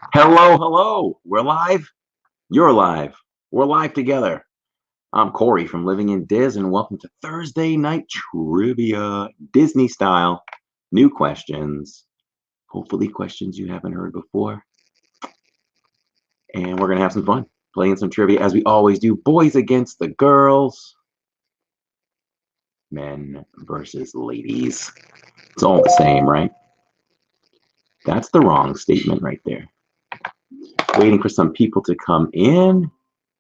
Hello, hello. We're live. You're live. We're live together. I'm Corey from Living in Diz, and welcome to Thursday Night Trivia, Disney style. New questions, hopefully questions you haven't heard before. And we're going to have some fun playing some trivia as we always do. Boys against the girls, men versus ladies. It's all the same, right? That's the wrong statement right there. Waiting for some people to come in.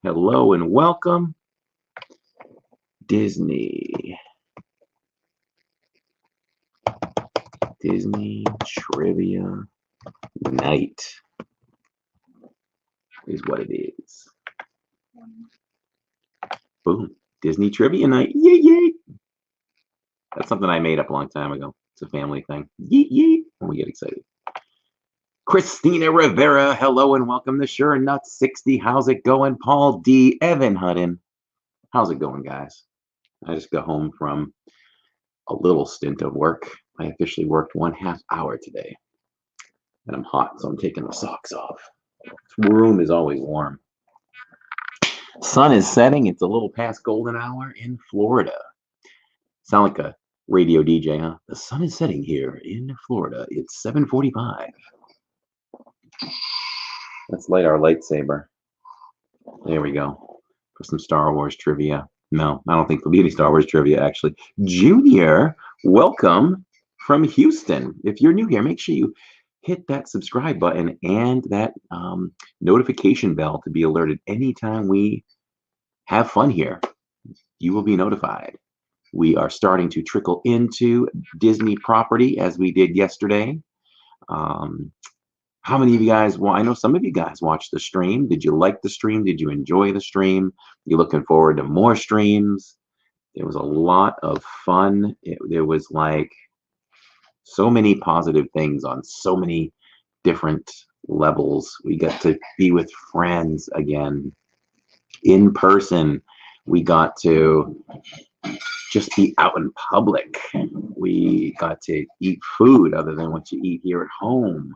Hello and welcome. Disney Trivia Night is what it is. Boom. Disney Trivia Night. Yay, yay. That's something I made up a long time ago. It's a family thing. Yee, yee. When we get excited. Christina Rivera, hello and welcome to Sure Nuts 60. How's it going? Paul D. Evan Hutton. How's it going, guys? I just got home from a little stint of work. I officially worked 1/2 hour today. And I'm hot, so I'm taking the socks off. This room is always warm. Sun is setting. It's a little past golden hour in Florida. Sound like a radio DJ, huh? The sun is setting here in Florida. It's 7:45. Let's light our lightsaber. There we go. For some Star Wars trivia. No, I don't think there'll be any Star Wars trivia, actually. Junior, welcome from Houston. If you're new here, make sure you hit that subscribe button and that notification bell to be alerted anytime we have fun here. You will be notified. We are starting to trickle into Disney property as we did yesterday. How many of you guys, well, I know some of you guys watched the stream. Did you like the stream? Did you enjoy the stream? You looking forward to more streams? It was a lot of fun. There was like so many positive things on so many different levels. We got to be with friends again in person. We got to just be out in public. We got to eat food other than what you eat here at home.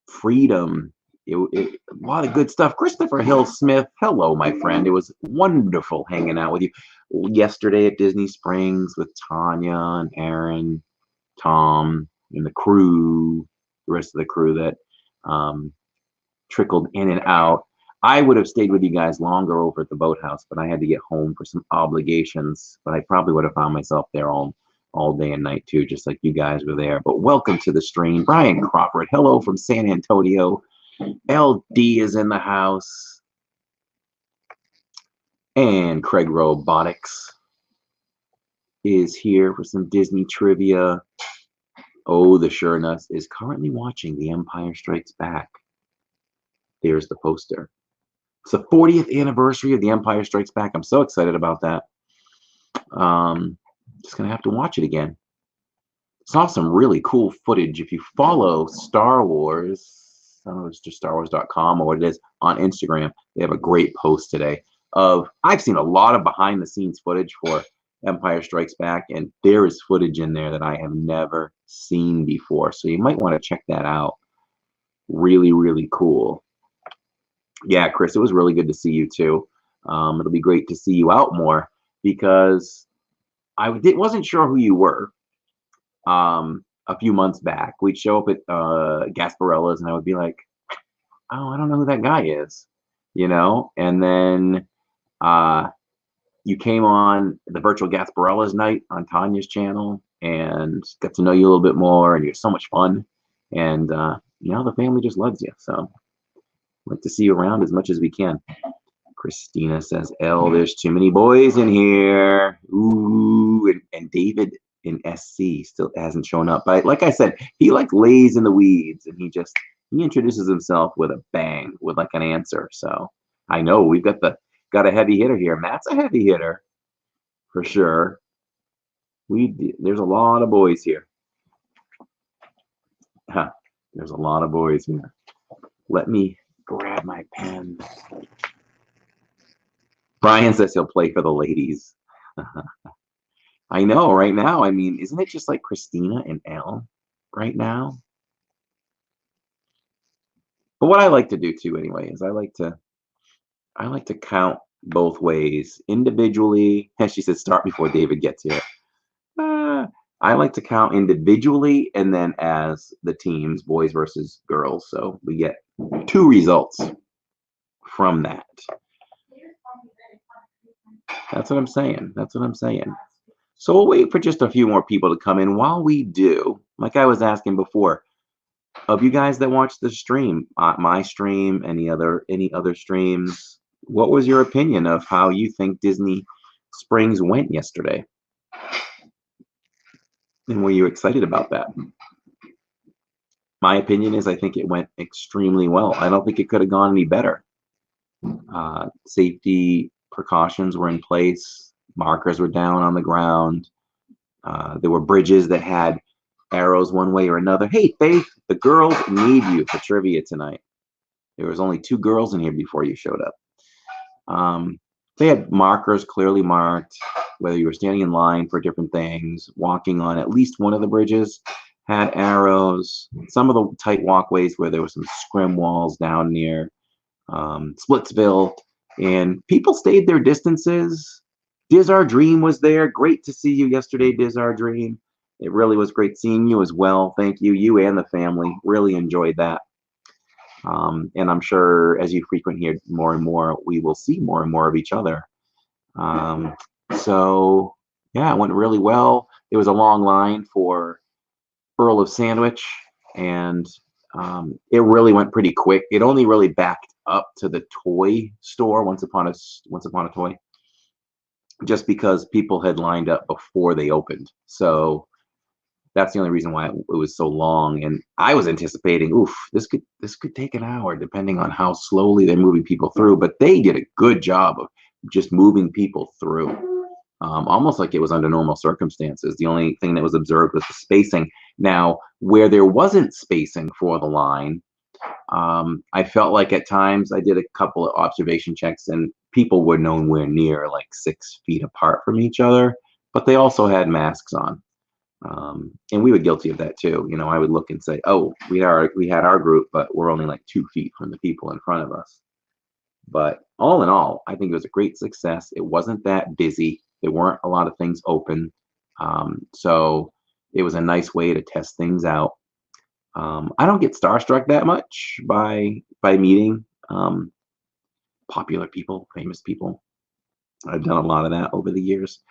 Freedom. A lot of good stuff. Christopher Hill Smith, hello, my friend. It was wonderful hanging out with you yesterday at Disney Springs with Tanya and Aaron, Tom, and the crew, the rest of the crew that trickled in and out. I would have stayed with you guys longer over at the boathouse, but I had to get home for some obligations. But I probably would have found myself there all day and night too, just like you guys were there. But welcome to the stream. Brian Crawford, hello from San Antonio. LD is in the house. And Craig Robotics is here for some Disney trivia. Oh, the Sure Nuts is currently watching The Empire Strikes Back. There's the poster. It's the 40th anniversary of The Empire Strikes Back. I'm so excited about that. Just gonna have to watch it again. Saw some really cool footage. If you follow Star Wars, I don't know if it's just StarWars.com or what it is, on Instagram, they have a great post today of, I've seen a lot of behind the scenes footage for Empire Strikes Back, and there is footage in there that I have never seen before. So you might want to check that out. Really, really cool. Yeah, Chris, it was really good to see you too. It'll be great to see you out more because I wasn't sure who you were. A few months back, we'd show up at Gasparella's, and I would be like, "Oh, I don't know who that guy is," you know. And then you came on the virtual Gasparella's night on Tanya's channel, and got to know you a little bit more, and you're so much fun. And now the family just loves you. So I'd like to see you around as much as we can. Christina says, "L, there's too many boys in here." Ooh, and David in SC still hasn't shown up. But like I said, he like lays in the weeds, and he introduces himself with a bang, with like an answer. So I know we've got a heavy hitter here. Matt's a heavy hitter for sure. There's a lot of boys here. Huh, there's a lot of boys here. Let me grab my pen. Brian says he'll play for the ladies. I know right now. I mean, isn't it just like Christina and Elle right now? But what I like to do too, anyway, is I like to count both ways individually. And she said, start before David gets here. Uh, I like to count individually and then as the teams, boys versus girls. So we get two results from that. That's what I'm saying. That's what I'm saying. So we'll wait for just a few more people to come in. While we do, like I was asking before, of you guys that watched the stream, my stream, any other streams, what was your opinion of how you think Disney Springs went yesterday? And were you excited about that? My opinion is I think it went extremely well. I don't think it could have gone any better. Safety precautions were in place. Markers were down on the ground. There were bridges that had arrows one way or another. Hey, Faith, the girls need you for trivia tonight. There was only 2 girls in here before you showed up. They had markers clearly marked, whether you were standing in line for different things, walking on at least one of the bridges had arrows. Some of the tight walkways where there were some scrim walls down near Splitsville, and people stayed their distances. Diz Our Dream was there. Great to see you yesterday, Diz Our Dream. It really was great seeing you as well. Thank you. You and the family really enjoyed that. And I'm sure as you frequent here more and more, we will see more and more of each other. So yeah, it went really well. It was a long line for Earl of Sandwich, and it really went pretty quick. It only really backed up to the toy store, Once Upon a Toy, just because people had lined up before they opened. So that's the only reason why it was so long. And I was anticipating, oof, this could take an hour, depending on how slowly they're moving people through. But they did a good job of just moving people through, almost like it was under normal circumstances. The only thing that was observed was the spacing. Now, where there wasn't spacing for the line, I felt like at times I did a couple of observation checks, and people were nowhere near like 6 feet apart from each other, but they also had masks on. And we were guilty of that too. You know, I would look and say, "Oh, we had our group, but we're only like 2 feet from the people in front of us." But all in all, I think it was a great success. It wasn't that busy. There weren't a lot of things open, so it was a nice way to test things out. I don't get starstruck that much by meeting popular people, famous people. I've done a lot of that over the years,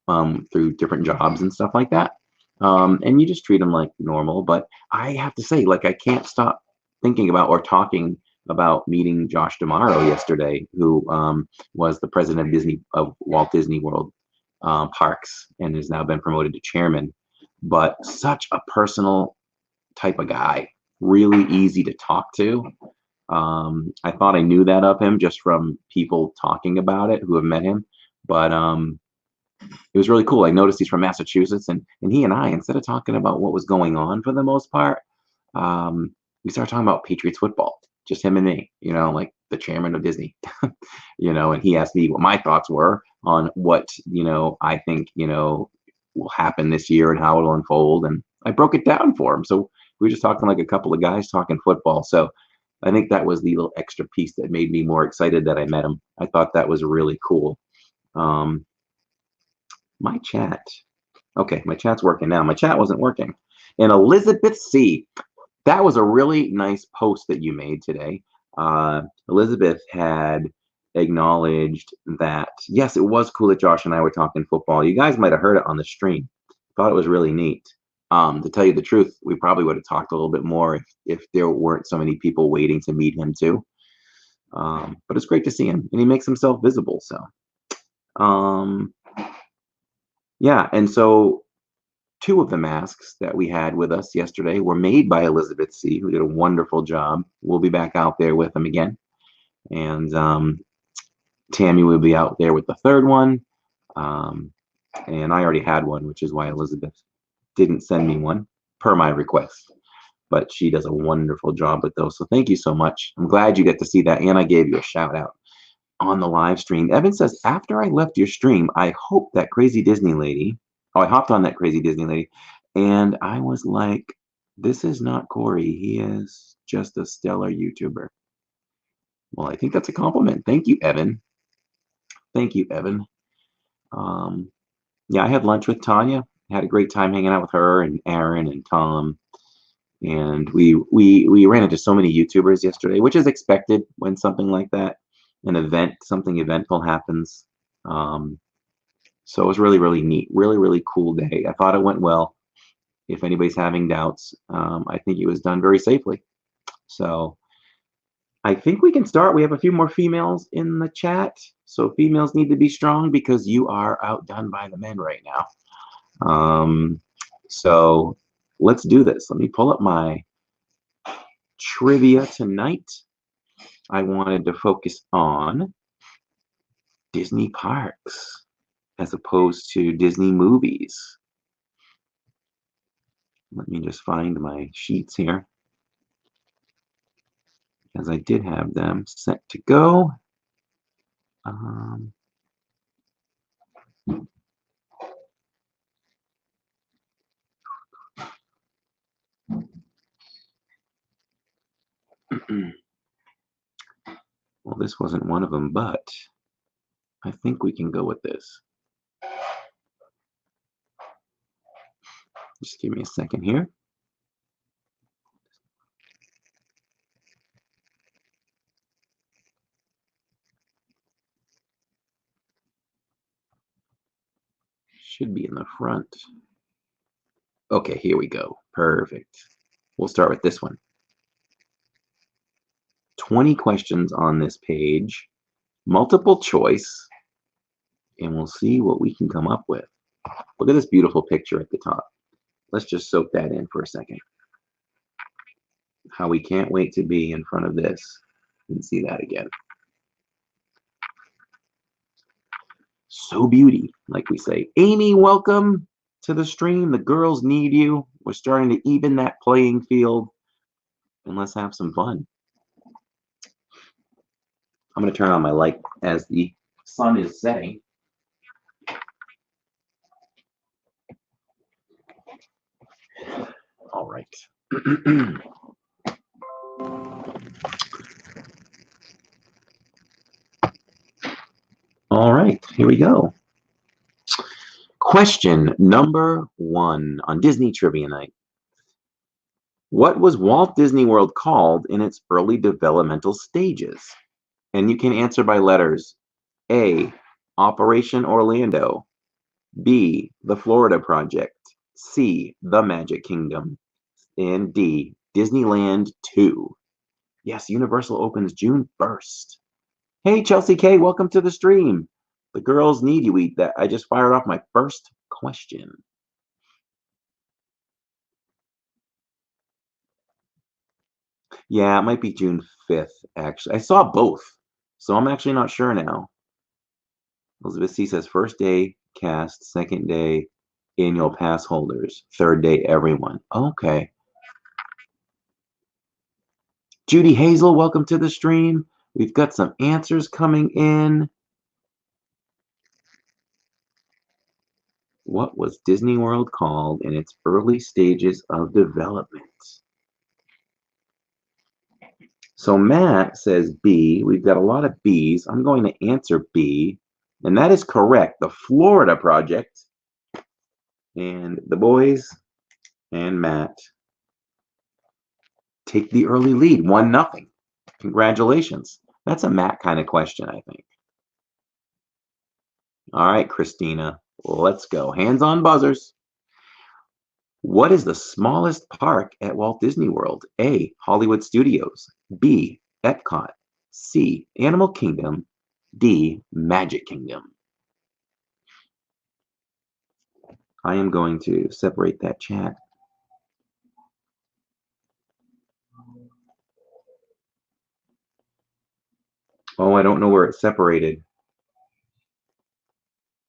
through different jobs and stuff like that. And you just treat them like normal. But I have to say, like, I can't stop thinking about or talking about meeting Josh D'Amaro yesterday, who was the president of Walt Disney World Parks, and has now been promoted to chairman. But such a personal type of guy, really easy to talk to. I thought I knew that of him just from people talking about it who have met him, but it was really cool. I noticed he's from Massachusetts, and he and I, instead of talking about what was going on for the most part, we started talking about Patriots football, just him and me, like the chairman of Disney, and he asked me what my thoughts were on what, I think, will happen this year and how it'll unfold. And I broke it down for him. So we were just talking like a couple of guys talking football. So I think that was the little extra piece that made me more excited that I met him. I thought that was really cool. My chat. Okay, my chat's working now. My chat wasn't working. And Elizabeth C., that was a really nice post that you made today. Elizabeth had acknowledged that, yes, it was cool that Josh and I were talking football. You guys might have heard it on the stream. Thought it was really neat. To tell you the truth, we probably would have talked a little bit more if there weren't so many people waiting to meet him too. But it's great to see him, and he makes himself visible. So, yeah, and so 2 of the masks that we had with us yesterday were made by Elizabeth C., who did a wonderful job. We'll be back out there with them again. And Tammy will be out there with the 3rd one. And I already had one, which is why Elizabeth didn't send me one, per my request. But she does a wonderful job with those. So thank you so much. I'm glad you get to see that. And I gave you a shout out on the live stream. Evan says, after I left your stream, I hope that crazy Disney lady, I hopped on that crazy Disney lady, and I was like, This is not Corey. He is just a stellar YouTuber. Well, I think that's a compliment. Thank you, Evan. Thank you, Evan. Yeah, I had lunch with Tanya. Had a great time hanging out with her and Aaron and Tom. And we ran into so many YouTubers yesterday, which is expected when something like that, something eventful happens. So it was really, really neat. Really, really cool day. I thought it went well. If anybody's having doubts, I think it was done very safely. So I think we can start. We have a few more females in the chat. So females need to be strong because you are outdone by the men right now. So let's do this. Let me pull up my trivia tonight. I wanted to focus on Disney parks as opposed to Disney movies. Let me just find my sheets here, as I did have them set to go. Well, this wasn't one of them, but I think we can go with this. Just give me a second here. Should be in the front. Okay, here we go. Perfect. We'll start with this one. 20 questions on this page, multiple choice, and we'll see what we can come up with. Look at this beautiful picture at the top. Let's just soak that in for a second. How we can't wait to be in front of this and see that again. So beauty, like we say. Amy, welcome to the stream. The girls need you. We're starting to even that playing field, and let's have some fun. I'm going to turn on my light as the sun is setting. All right. All right, here we go. Question number 1 on Disney Trivia Night. What was Walt Disney World called in its early developmental stages? And you can answer by letters. A, Operation Orlando. B, the Florida Project. C, the Magic Kingdom. And D, Disneyland 2. Yes, Universal opens June 1st. Hey, Chelsea K, welcome to the stream. The girls need you. That I just fired off my first question. Yeah, it might be June 5th, actually. I saw both, so I'm actually not sure now. Elizabeth C says first day cast, second day annual pass holders, third day everyone. Okay. Judy Hazel, welcome to the stream. We've got some answers coming in. What was Disney World called in its early stages of development? So Matt says B. We've got a lot of B's. I'm going to answer B, and that is correct. The Florida Project. And the boys and Matt take the early lead, 1-0. Congratulations. That's a Matt kind of question, I think. All right, Christina, let's go. Hands on buzzers. What is the smallest park at Walt Disney World? A, Hollywood Studios. B, Epcot. C, Animal Kingdom. D, Magic Kingdom. I am going to separate that chat. Oh, I don't know where it's separated.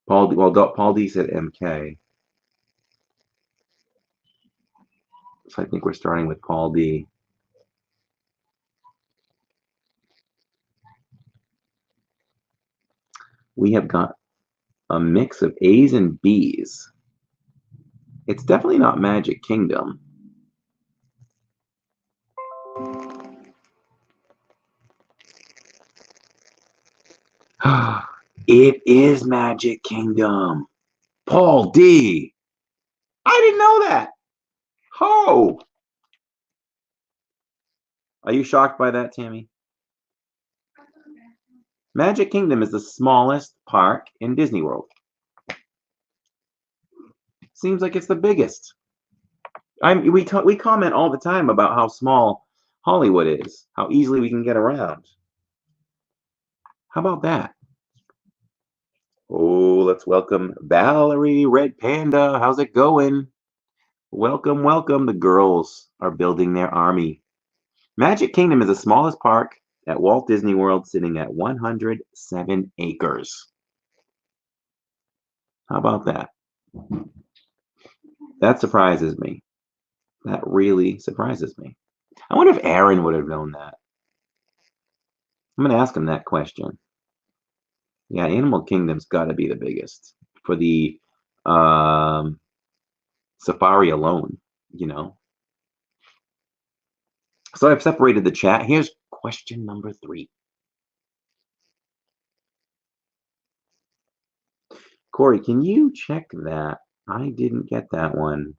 Paul D said MK. So I think we're starting with Paul D. We have got a mix of A's and B's. It's definitely not Magic Kingdom. It is Magic Kingdom. Paul D. I didn't know that. Oh. Are you shocked by that, Tammy? Magic Kingdom is the smallest park in Disney World. Seems like it's the biggest. We comment all the time about how small Hollywood is, how easily we can get around. How about that? Oh, let's welcome Valerie Red Panda. How's it going? Welcome, welcome. The girls are building their army. Magic Kingdom is the smallest park at Walt Disney World, sitting at 107 acres. How about that? That surprises me. That really surprises me. I wonder if Aaron would have known that. I'm going to ask him that question. Yeah, Animal Kingdom's got to be the biggest for the safari alone, you know. So I've separated the chat. Here's question number 3. Corey, can you check that? I didn't get that one.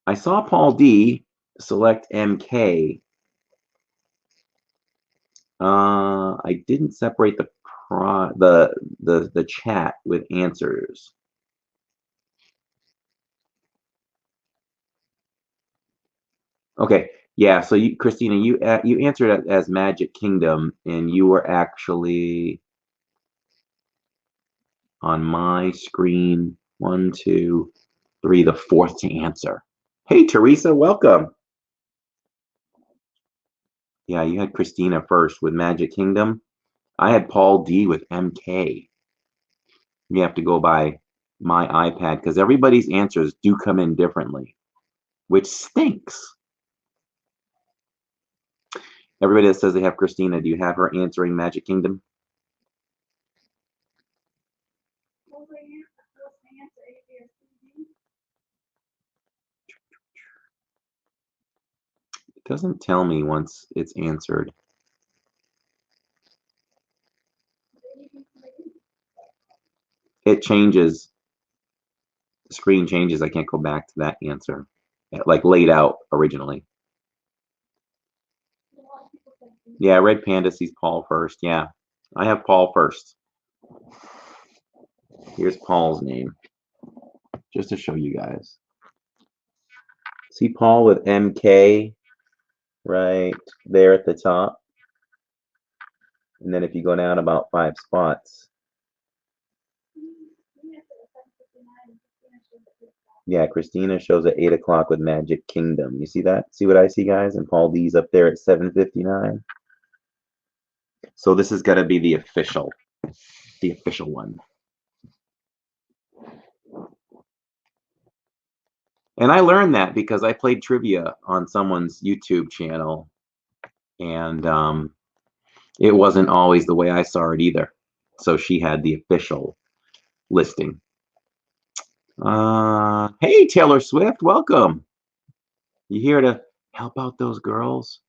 I saw Paul D select MK. I didn't separate the chat with answers. Okay, yeah. So you, Christina, you answered it as Magic Kingdom, and you were actually on my screen. 1, 2, 3, the 4th to answer. Hey, Teresa, welcome. Yeah, you had Christina first with Magic Kingdom. I had Paul D with MK. You have to go by my iPad because everybody's answers do come in differently, which stinks. Everybody that says they have Christina, do you have her answering Magic Kingdom? It doesn't tell me once it's answered. It changes. The screen changes. I can't go back to that answer, like laid out originally. Yeah, Red Panda sees Paul first. Yeah, I have Paul first. Here's Paul's name, just to show you guys. See Paul with MK right there at the top. And then if you go down about 5 spots. Yeah, Christina shows at 8 o'clock with Magic Kingdom. You see that? See what I see, guys? And Paul D's up there at 7:59. So this is gonna be the official one. And I learned that because I played trivia on someone's YouTube channel, and it wasn't always the way I saw it either. So she had the official listing. Hey, Taylor Swift, welcome. You here to help out those girls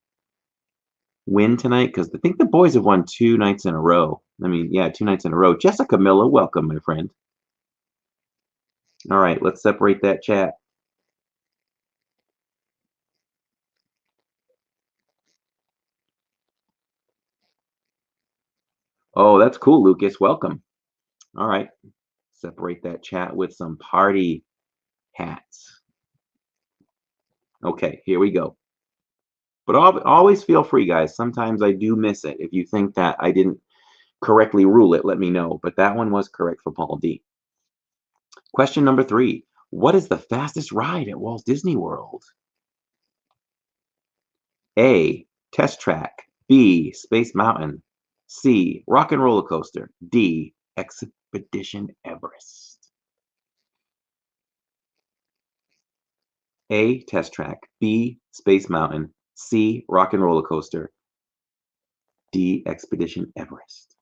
win tonight? Because I think the boys have won 2 nights in a row. I mean, yeah, 2 nights in a row. Jessica Miller, welcome, my friend. All right, let's separate that chat. Oh, that's cool, Lucas. Welcome. All right, separate that chat with some party hats. Okay, here we go. But always feel free, guys. Sometimes I do miss it. If you think that I didn't correctly rule it, let me know. But that one was correct for Paul D. Question number 3. What is the fastest ride at Walt Disney World? A. Test Track. B. Space Mountain. C. Rock and Roller Coaster. D. Expedition Everest. A. Test Track. B. Space Mountain. C. Rock and Roller Coaster. D. Expedition Everest.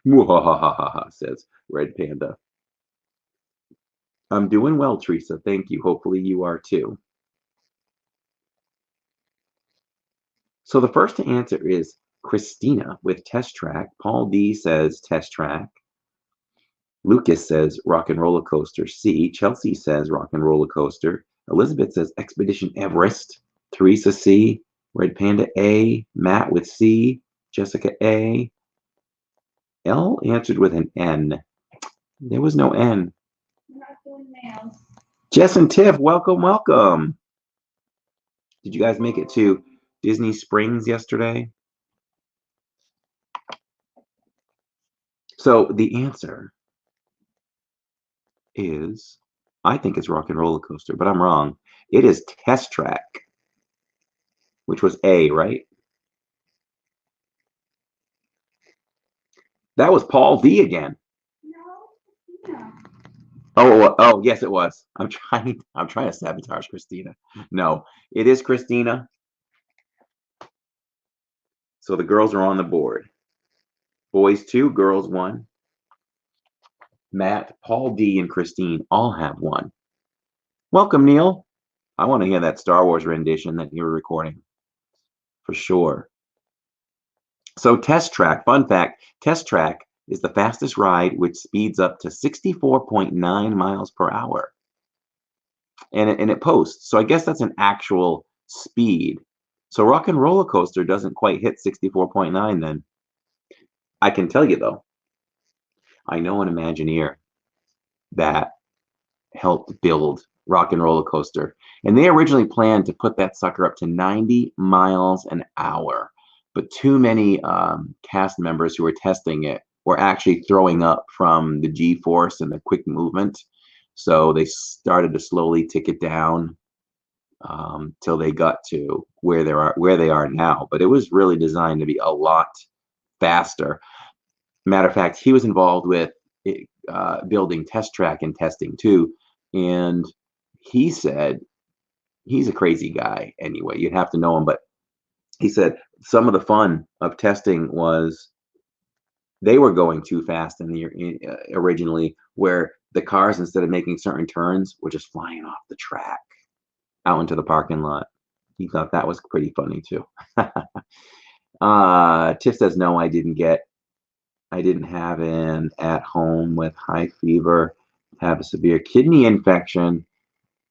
Mwahahaha, says Red Panda. I'm doing well, Teresa. Thank you. Hopefully you are too. So the first to answer is Christina with Test Track. Paul D says Test Track. Lucas says Rock and Roller Coaster C. Chelsea says Rock and Roller Coaster. Elizabeth says Expedition Everest. Teresa C. Red Panda A. Matt with C. Jessica A. L answered with an N. There was no N. Jess and Tiff, welcome, welcome. Did you guys make it to Disney Springs yesterday? So the answer is, I think it's Rock and Roller Coaster, but I'm wrong. It is Test Track, which was A, right? That was Paul D again. No. Oh, yes, it was. I'm trying to sabotage Christina. No, it is Christina. So the girls are on the board. Boys 2, girls 1. Matt, Paul D, and Christine all have 1. Welcome, Neil. I want to hear that Star Wars rendition that you were recording. For sure. So Test Track, fun fact, Test Track is the fastest ride, which speeds up to 64.9 miles per hour. And it posts. So I guess that's an actual speed. So Rock and Roller Coaster doesn't quite hit 64.9 then. I can tell you, though, I know an Imagineer that helped build Rock and Roller Coaster. And they originally planned to put that sucker up to 90 miles an hour. But too many cast members who were testing it were actually throwing up from the G-force and the quick movement. So they started to slowly tick it down till they got to where they are now. But it was really designed to be a lot faster. Matter of fact, he was involved with building Test Track and testing too. And he said, he's a crazy guy anyway. You'd have to know him, but he said some of the fun of testing was they were going too fast originally, where the cars, instead of making certain turns, were just flying off the track out into the parking lot. He thought that was pretty funny too. Tiff says, no, I didn't have an at home with high fever, have a severe kidney infection.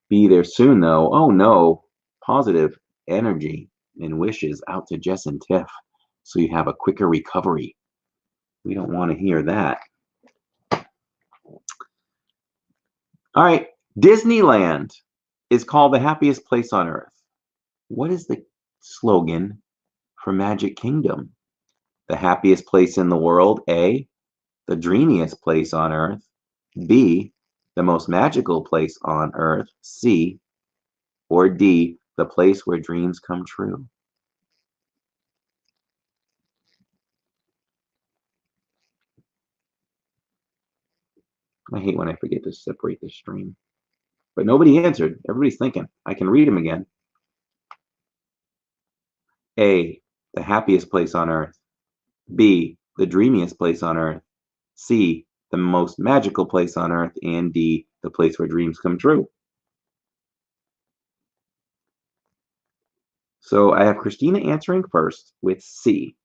Be there soon though. Oh no. Positive energy and wishes out to Jess and Tiff, so you have a quicker recovery. We don't want to hear that. All right. Disneyland is called the happiest place on earth. What is the slogan for Magic Kingdom? The happiest place in the world, A, the dreamiest place on earth, B, the most magical place on earth, C, or D, the place where dreams come true. I hate when I forget to separate the stream. But nobody answered. Everybody's thinking. I can read them again. A, the happiest place on earth. B, the dreamiest place on earth. C, the most magical place on earth. And D, the place where dreams come true. So I have Christina answering first with C.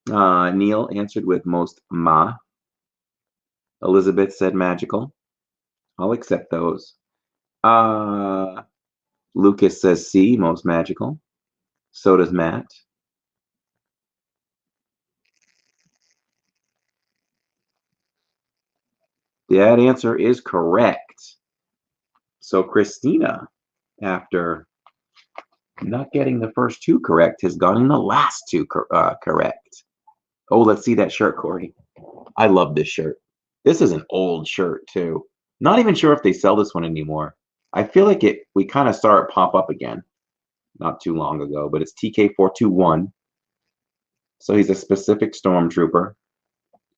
Neil answered with most ma. Elizabeth said magical. I'll accept those. Lucas says C, most magical. So does Matt. That answer is correct. So Christina, after not getting the first 2 correct, has gotten the last 2 correct. Oh, let's see that shirt, Corey. I love this shirt. This is an old shirt too. Not even sure if they sell this one anymore. I feel like we kind of saw it pop up again not too long ago, but it's TK421. So he's a specific stormtrooper.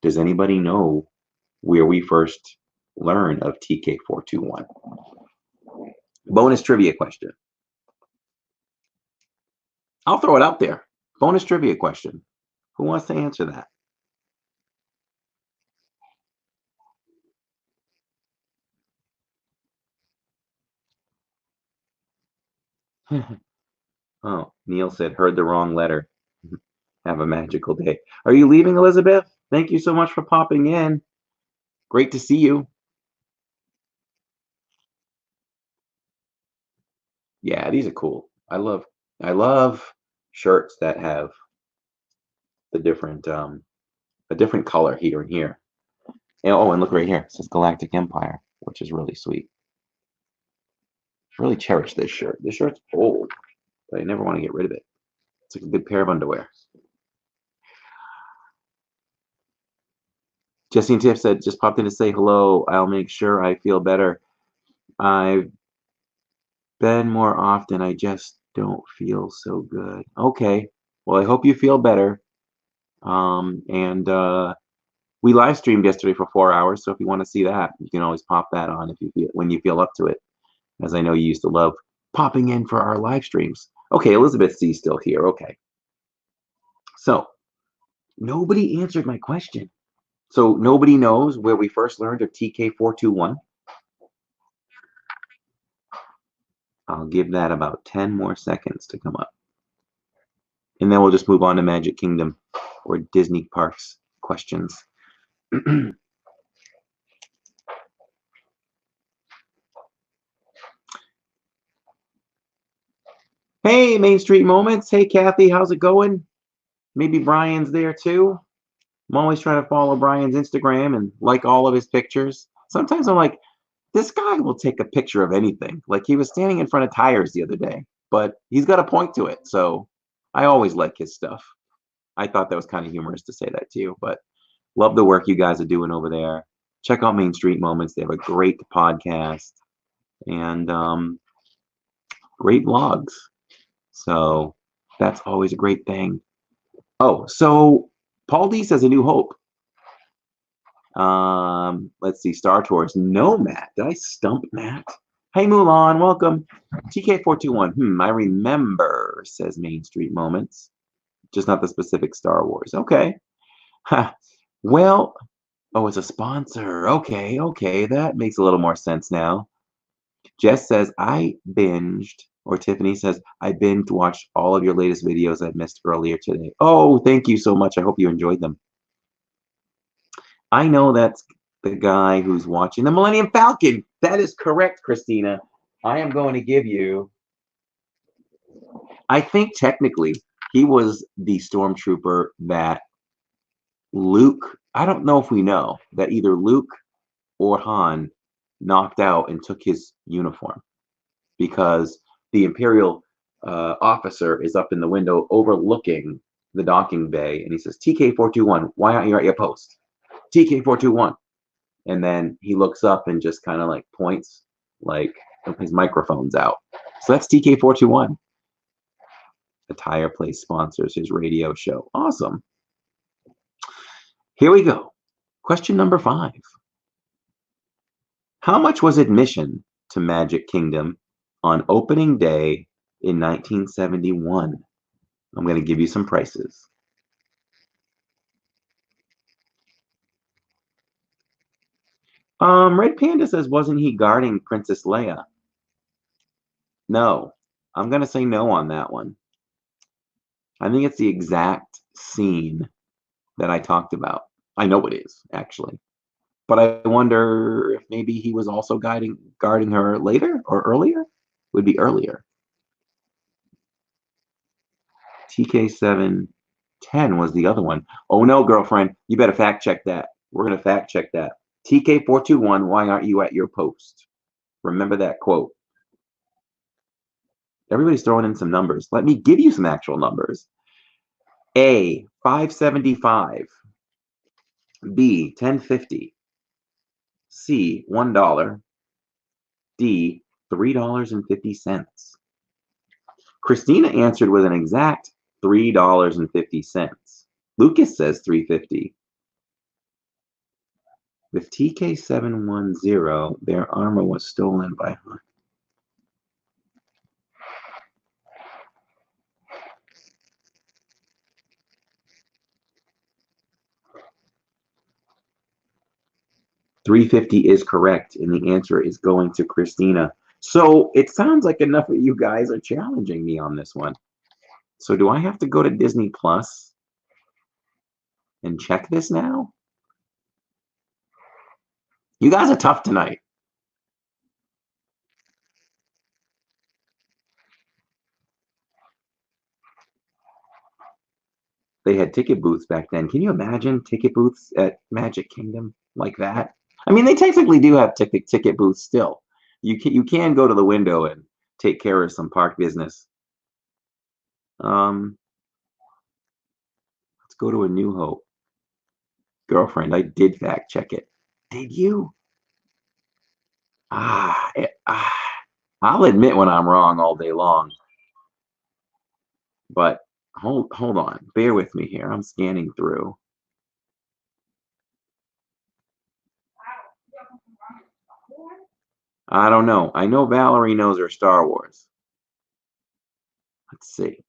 Does anybody know where we first learn of TK421. Bonus trivia question. I'll throw it out there. Bonus trivia question. Who wants to answer that? Oh, Neil said, heard the wrong letter. Have a magical day. Are you leaving, Elizabeth? Thank you so much for popping in. Great to see you. Yeah, these are cool. I love shirts that have the different a different color here and here. And, oh, and look right here. It says Galactic Empire, which is really sweet. I really cherish this shirt. This shirt's old, but I never want to get rid of it. It's like a good pair of underwear. Justine Tiff said, just popped in to say hello. I'll make sure I feel better. I've been more often. I just don't feel so good. Okay. Well, I hope you feel better. We live streamed yesterday for 4 hours, so if you want to see that, you can always pop that on if you feel, when you feel up to it. As I know you used to love popping in for our live streams. Okay, Elizabeth C. still here. Okay. So nobody answered my question. So nobody knows where we first learned of TK421. I'll give that about 10 more seconds to come up. And then we'll just move on to Magic Kingdom or Disney Parks questions. Hey, Main Street Moments. Hey, Kathy, how's it going? Maybe Brian's there too. I'm always trying to follow Brian's Instagram and like all of his pictures. Sometimes I'm like, this guy will take a picture of anything. Like he was standing in front of tires the other day, but he's got a point to it. So I always like his stuff. I thought that was kind of humorous to say that to you, but love the work you guys are doing over there. Check out Main Street Moments. They have a great podcast and great vlogs. So that's always a great thing. Oh, so Paul D says A New Hope. Let's see, Star Tours. No, Matt. Did I stump Matt? Hey, Mulan, welcome. TK421. I remember, says Main Street Moments. Just not the specific Star Wars. Okay. Well, oh, it's a sponsor. Okay, that makes a little more sense now. Jess says, I binged, or Tiffany says, I binged watched all of your latest videos I missed earlier today. Oh, thank you so much. I hope you enjoyed them. I know that's the guy who's watching the Millennium Falcon. That is correct, Christina. I am going to give you, I think technically he was the stormtrooper that Luke, I don't know if we know, that either Luke or Han knocked out and took his uniform, because the Imperial officer is up in the window overlooking the docking bay, and he says, TK421, why aren't you at your post? TK421. And then he looks up and just kind of like points, like his microphone's out. So that's TK421. The Tire Place sponsors his radio show. Awesome. Here we go. Question number 5. How much was admission to Magic Kingdom on opening day in 1971? I'm going to give you some prices. Red Panda says, wasn't he guarding Princess Leia? No. I'm going to say no on that one. I think it's the exact scene that I talked about. I know it is, actually. But I wonder if maybe he was also guarding her later or earlier? Would be earlier. TK710 was the other one. Oh no, girlfriend, you better fact check that. We're going to fact check that. TK421, why aren't you at your post? Remember that quote. Everybody's throwing in some numbers. Let me give you some actual numbers. A, $5.75. B, $10.50. C, $1. D, $3.50. Christina answered with an exact $3.50. Lucas says $3.50. With TK710, their armor was stolen by Han. $350 is correct, and the answer is going to Christina. So it sounds like enough of you guys are challenging me on this one. So do I have to go to Disney Plus and check this now? You guys are tough tonight. They had ticket booths back then. Can you imagine ticket booths at Magic Kingdom like that? I mean, they technically do have ticket booths still. You can go to the window and take care of some park business. Let's go to A New Hope. Girlfriend, I did fact check it. Did you? I'll admit when I'm wrong all day long. But hold on. Bear with me here. I'm scanning through. I don't know. I know Valerie knows her Star Wars. Let's see.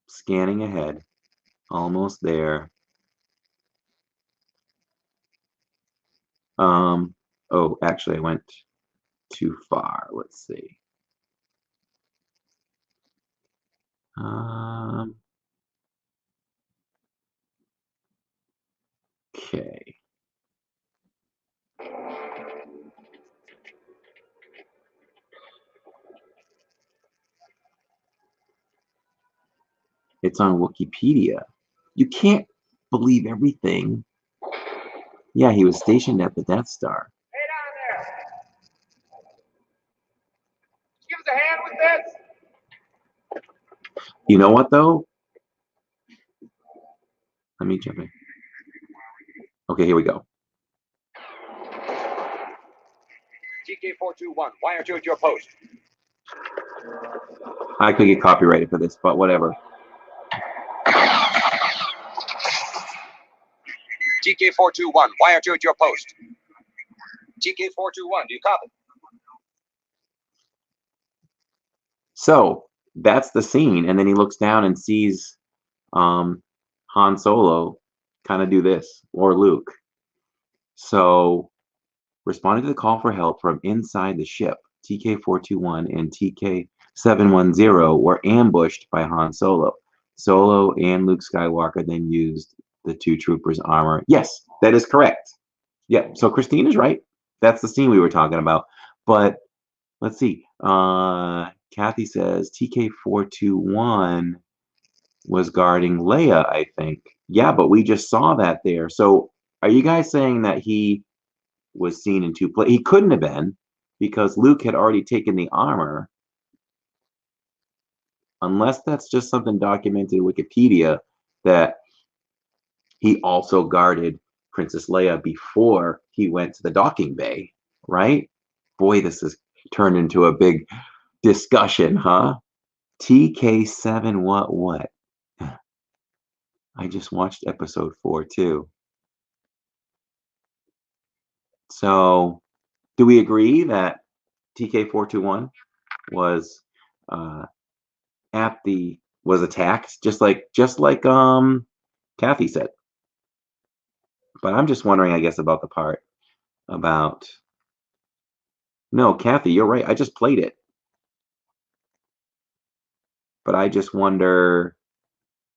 Scanning ahead. Almost there. Oh, actually I went too far. Let's see. Okay. It's on Wikipedia. You can't believe everything. Yeah, he was stationed at the Death Star. Hey down there. Give us a hand with this. You know what though? Let me jump in. Okay, here we go. TK421, why aren't you at your post? I could get copyrighted for this, but whatever. TK421, why aren't you at your post? TK421, do you copy? So that's the scene, and then he looks down and sees Han Solo kind of do this, or Luke. So, responding to the call for help from inside the ship, TK421 and TK710 were ambushed by Han Solo. Solo and Luke Skywalker then used the two troopers' armor. Yes, that is correct. Yeah, so Christine is right. That's the scene we were talking about. But let's see. Kathy says TK421 was guarding Leia, I think. Yeah, but we just saw that there. So are you guys saying that he was seen in two places? He couldn't have been because Luke had already taken the armor. Unless that's just something documented in Wikipedia that he also guarded Princess Leia before he went to the docking bay, right? Boy, this has turned into a big discussion, huh? TK7 what? I just watched episode 4 too. So, do we agree that TK421 was was attacked just like Kathy said? But I'm just wondering, I guess, about the part about no, Kathy, you're right. I just played it. But I just wonder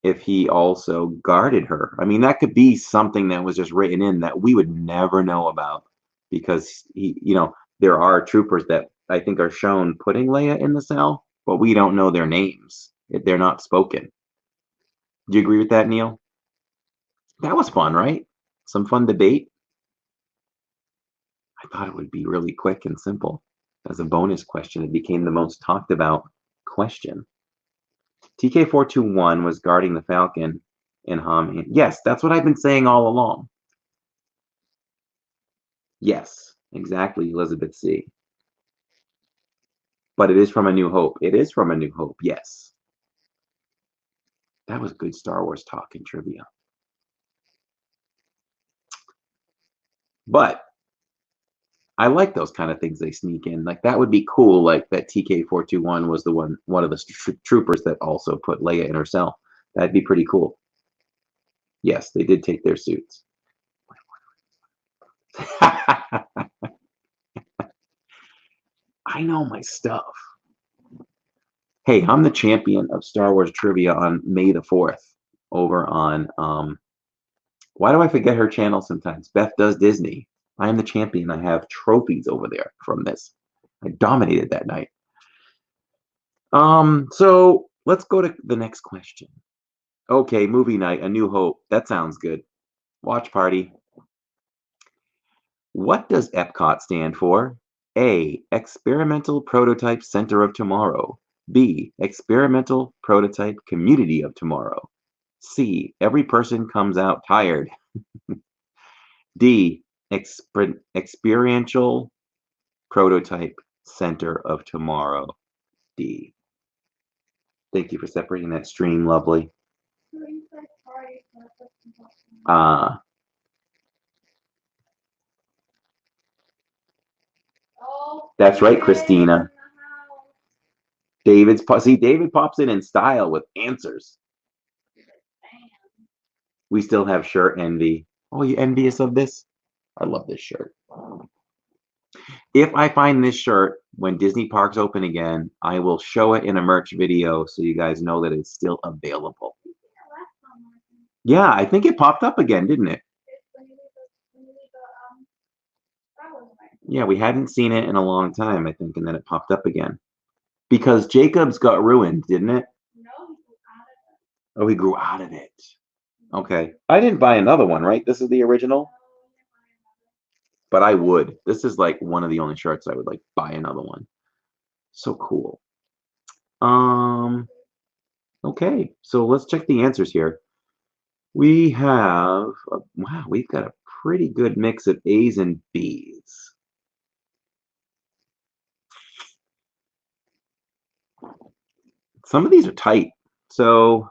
if he also guarded her. I mean, that could be something that was just written in that we would never know about because there are troopers that I think are shown putting Leia in the cell, but we don't know their names. They're not spoken. Do you agree with that, Neil? That was fun, right? Some fun debate. I thought it would be really quick and simple. As a bonus question, it became the most talked about question. TK421 was guarding the Falcon in Ham. Yes, that's what I've been saying all along. Yes, exactly, Elizabeth C. But it is from A New Hope. It is from A New Hope, yes. That was good Star Wars talk and trivia. But I like those kind of things they sneak in. Like that would be cool. Like that TK421 was the one of the troopers that also put Leia in her cell. That'd be pretty cool. Yes, they did take their suits. I know my stuff. Hey, I'm the champion of Star Wars trivia on May the 4th over on why do I forget her channel sometimes? Beth Does Disney. I am the champion. I have trophies over there from this. I dominated that night. So let's go to the next question. Okay, movie night, A New Hope. That sounds good. Watch party. What does EPCOT stand for? A. Experimental Prototype Center of Tomorrow. B. Experimental Prototype Community of Tomorrow. C. Every person comes out tired. D. Experiential Prototype Center of Tomorrow. D. Thank you for separating that stream, lovely. That's right, Christina. David pops in style with answers. We still have shirt envy. Oh, you envious of this? I love this shirt. If I find this shirt when Disney parks open again, I will show it in a merch video so you guys know that it's still available. Yeah, I think it popped up again, didn't it? Yeah, we hadn't seen it in a long time, I think, and then it popped up again. Because Jacob's got ruined, didn't it? Oh, he grew out of it. Okay. I didn't buy another one, right? This is the original? But I would. This is like one of the only shirts I would like buy another one. So cool. Okay, so let's check the answers here. We have, wow, we've got a pretty good mix of A's and B's. Some of these are tight. So,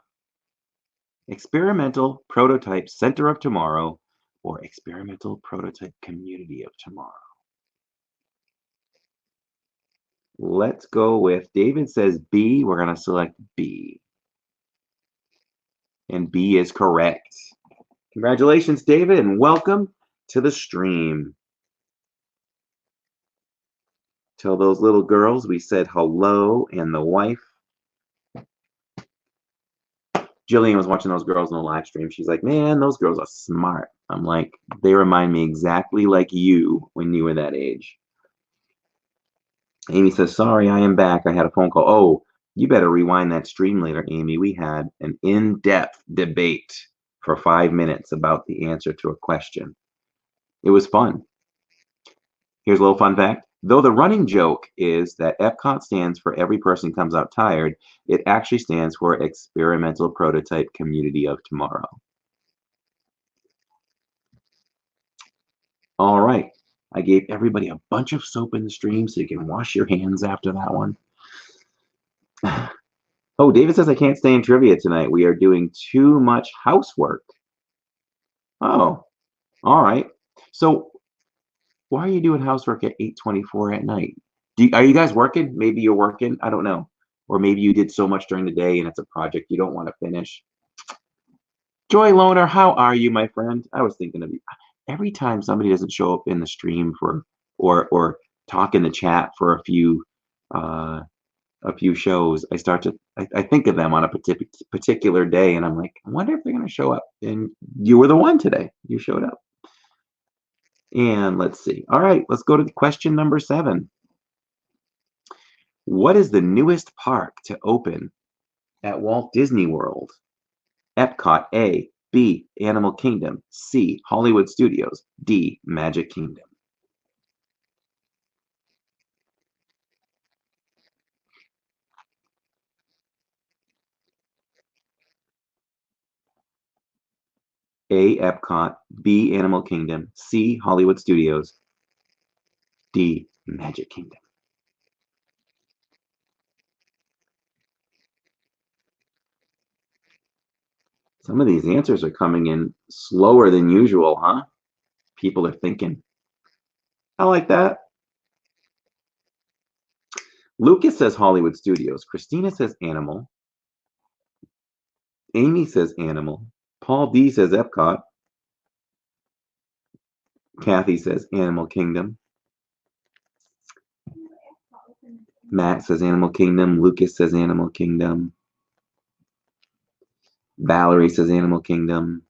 Experimental Prototype Center of Tomorrow or Experimental Prototype Community of Tomorrow. Let's go with, David says B. We're going to select B. And B is correct. Congratulations, David, and welcome to the stream. Tell those little girls we said hello and the wife. Jillian was watching those girls in the live stream. She's like, man, those girls are smart. I'm like, they remind me exactly like you when you were that age. Amy says, sorry, I am back. I had a phone call. Oh, you better rewind that stream later, Amy. We had an in-depth debate for 5 minutes about the answer to a question. It was fun. Here's a little fun fact. Though the running joke is that EPCOT stands for Every Person Comes Out Tired, it actually stands for Experimental Prototype Community of Tomorrow. All right. I gave everybody a bunch of soap in the stream so you can wash your hands after that one. Oh, David says I can't stay in trivia tonight. We are doing too much housework. Oh, all right. So why are you doing housework at 8:24 at night? Are you guys working? Maybe you're working. I don't know. Or maybe you did so much during the day and it's a project you don't want to finish. Joy Loner, how are you, my friend? I was thinking of you. Every time somebody doesn't show up in the stream for or talk in the chat for a few shows, I think of them on a particular day, and I'm like, I wonder if they're going to show up. And you were the one today. You showed up. And let's see. All right, let's go to question number 7. What is the newest park to open at Walt Disney World? Epcot, A. B. Animal Kingdom. C. Hollywood Studios. D. Magic Kingdom. A. Epcot. B. Animal Kingdom. C. Hollywood Studios. D. Magic Kingdom. Some of these answers are coming in slower than usual, huh? People are thinking. I like that. Lucas says Hollywood Studios. Christina says Animal. Amy says Animal. Paul D says Epcot. Kathy says Animal Kingdom. Matt says Animal Kingdom. Lucas says Animal Kingdom. Valerie says Animal Kingdom.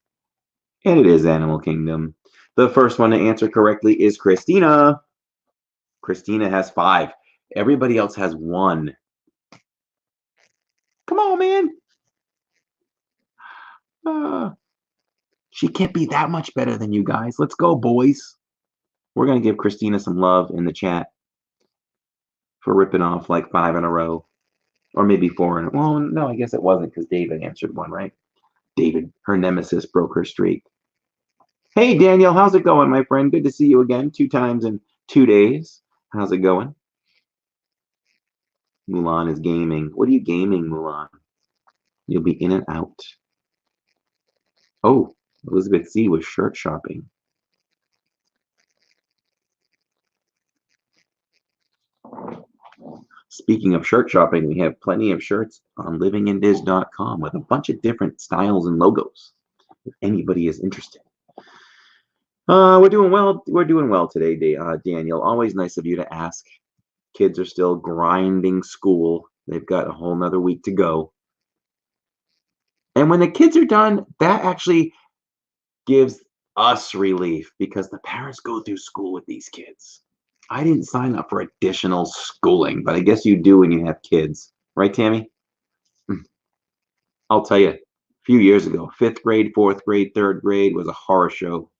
And it is Animal Kingdom. The first one to answer correctly is Christina. Christina has 5. Everybody else has 1. Come on, man. She can't be that much better than you guys. Let's go, boys. We're going to give Christina some love in the chat for ripping off like 5 in a row. Or maybe 4 in a row. Well, no, I guess it wasn't because David answered one, right? David, her nemesis, broke her streak. Hey, Daniel, how's it going, my friend? Good to see you again 2 times in 2 days. How's it going? Mulan is gaming. What are you gaming, Mulan? You'll be in and out. Oh, Elizabeth C. was shirt shopping. Speaking of shirt shopping, we have plenty of shirts on livingindiz.com with a bunch of different styles and logos, if anybody is interested. We're doing well. We're doing well today, Daniel. Always nice of you to ask. Kids are still grinding school. They've got a whole nother week to go. And when the kids are done, that actually gives us relief because the parents go through school with these kids. I didn't sign up for additional schooling, but I guess you do when you have kids. Right, Tammy? I'll tell you, a few years ago, 5th grade, 4th grade, 3rd grade was a horror show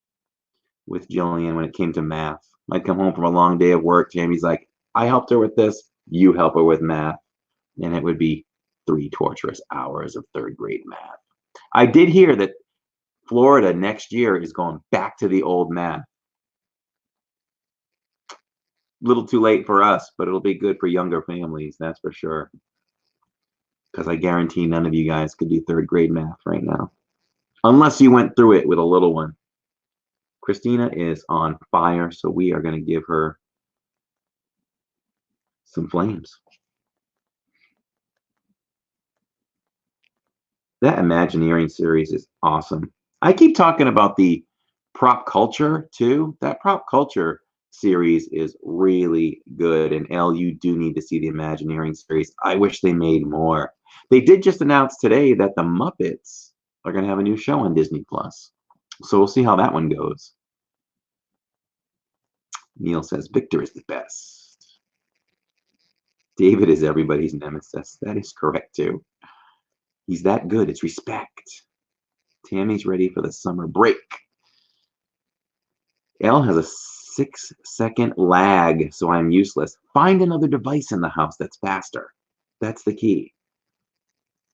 with Jillian when it came to math. I'd come home from a long day of work. Tammy's like, I helped her with this. You help her with math. And it would be 3 torturous hours of 3rd grade math. I did hear that Florida next year is going back to the old math. Little too late for us, but it'll be good for younger families, that's for sure. Because I guarantee none of you guys could do 3rd grade math right now. Unless you went through it with a little one. Christina is on fire, so we are going to give her some flames. That Imagineering series is awesome. I keep talking about the Prop Culture too. That Prop Culture series is really good. And Elle, you do need to see the Imagineering series. I wish they made more. They did just announce today that the Muppets are going to have a new show on Disney Plus. So we'll see how that one goes. Neil says Victor is the best. David is everybody's nemesis. That is correct too. He's that good. It's respect. Tammy's ready for the summer break. Elle has a 6-second lag, so I'm useless. Find another device in the house that's faster. That's the key.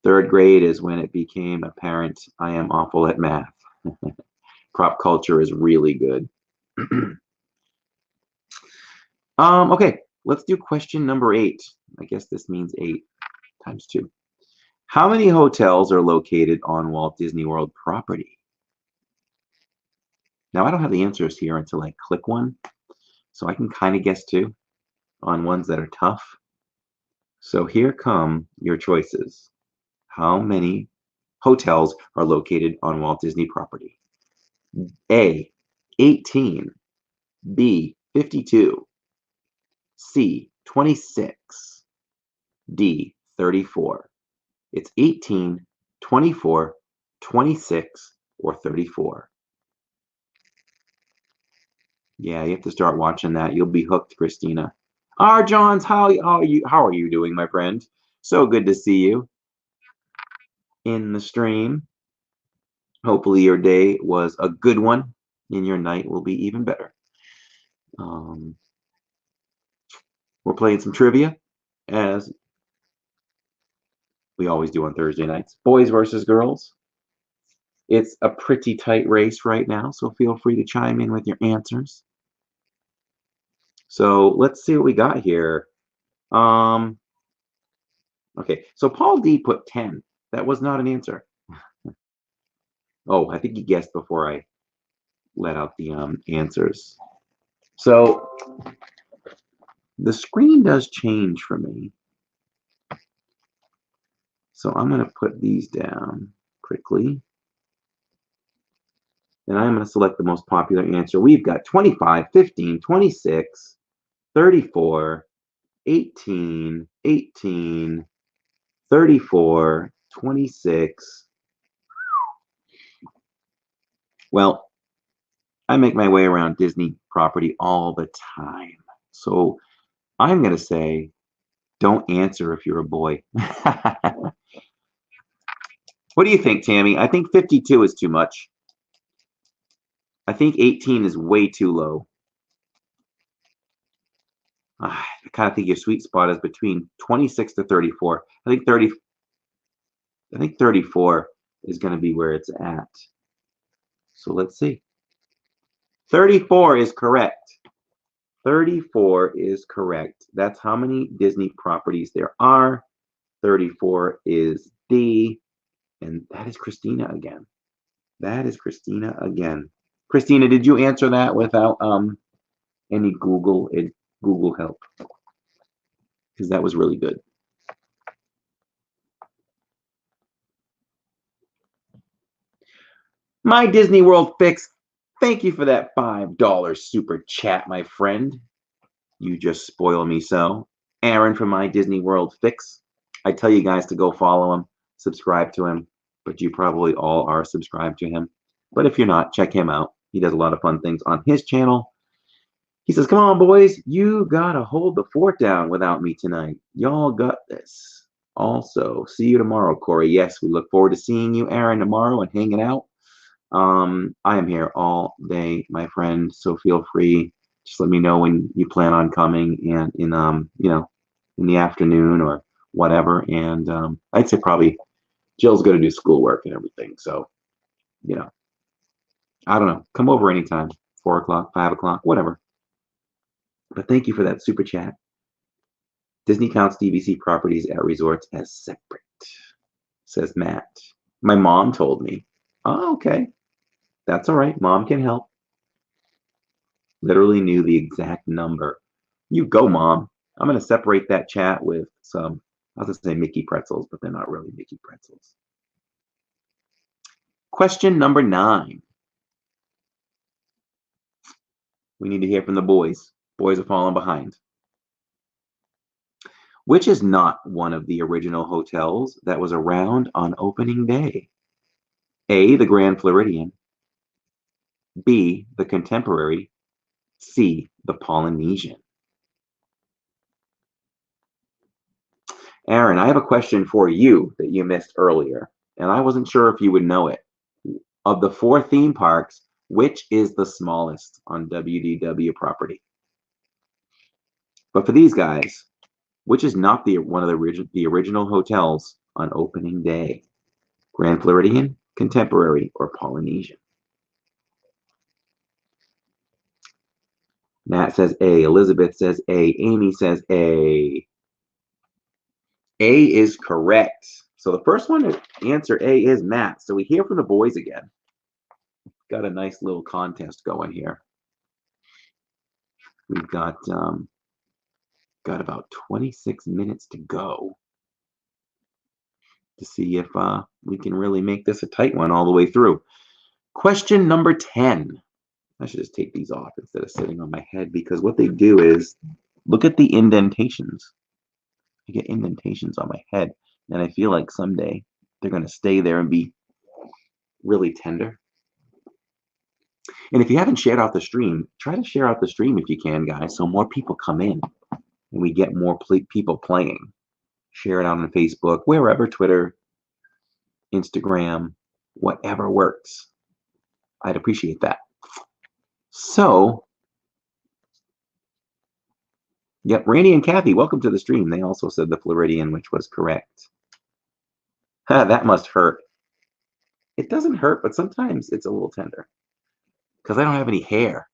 3rd grade is when it became apparent I am awful at math. Prop Culture is really good. Okay, let's do question number 8. I guess this means 8 times 2. How many hotels are located on Walt Disney World property? Now, I don't have the answers here until I click one, so I can kind of guess too on ones that are tough. So here come your choices. How many hotels are located on Walt Disney property? A, 18, B, 52, C, 26, D, 34. It's 18, 24, 26, or 34. Yeah, you have to start watching that. You'll be hooked, Christina. R. Johns, how are you doing, my friend? So good to see you in the stream. Hopefully your day was a good one, and your night will be even better. We're playing some trivia, as we always do on Thursday nights. Boys versus girls. It's a pretty tight race right now, so feel free to chime in with your answers. So let's see what we got here. Okay, so Paul D put 10. That was not an answer. Oh, I think he guessed before I let out the answers. So the screen does change for me. So I'm going to put these down quickly. And I'm going to select the most popular answer. We've got 25, 15, 26, 34, 18, 18, 34, 26. Well, I make my way around Disney property all the time. So I'm going to say, don't answer if you're a boy. What do you think, Tammy? I think 52 is too much. I think 18 is way too low. I kind of think your sweet spot is between 26 to 34. I think 34 is going to be where it's at. So let's see. 34 is correct. 34 is correct. That's how many Disney properties there are. 34 is D, and that is Christina again. That is Christina again. Christina, did you answer that without any Google help? Because that was really good. My Disney World Fix, thank you for that $5 super chat, my friend. You just spoil me so. Aaron from My Disney World Fix. I tell you guys to go follow him, subscribe to him, but you probably all are subscribed to him. But if you're not, check him out. He does a lot of fun things on his channel. He says, come on, boys, you gotta hold the fort down without me tonight. Y'all got this. Also, see you tomorrow, Corey. Yes, we look forward to seeing you, Aaron, tomorrow and hanging out. I am here all day, my friend, so feel free. Just let me know when you plan on coming, and in in the afternoon or whatever. And I'd say probably Jill's going to do schoolwork and everything, so I don't know. Come over anytime, 4 o'clock, 5 o'clock, whatever. But thank you for that super chat. Disney counts DVC properties at resorts as separate, says Matt. My mom told me. Oh, okay. That's all right. Mom can help. Literally knew the exact number. You go, Mom. I'm going to separate that chat with some, I was going to say Mickey pretzels, but they're not really Mickey pretzels. Question number 9. We need to hear from the boys. Boys are falling behind. Which is not one of the original hotels that was around on opening day? A, the Grand Floridian. B, the Contemporary. C, the Polynesian. Aaron, I have a question for you that you missed earlier, and I wasn't sure if you would know it. Of the 4 theme parks, which is the smallest on WDW property? But for these guys, which is not one of the original hotels on opening day? Grand Floridian, Contemporary, or Polynesian? Matt says A. Elizabeth says A. Amy says A. A is correct. So the first one to answer A is Matt. So we hear from the boys again. Got a nice little contest going here. We've got about 26 minutes to go to see if we can really make this a tight one all the way through. Question number 10. I should just take these off instead of sitting on my head, because what they do is look at the indentations. I get indentations on my head, and I feel like someday they're going to stay there and be really tender. And if you haven't shared out the stream, try to share out the stream if you can, guys, so more people come in and we get more people playing. Share it out on Facebook, wherever, Twitter, Instagram, whatever works. I'd appreciate that. So, yep, Randy and Kathy, welcome to the stream. They also said the Floridian, which was correct. That must hurt. It doesn't hurt, but sometimes it's a little tender because I don't have any hair.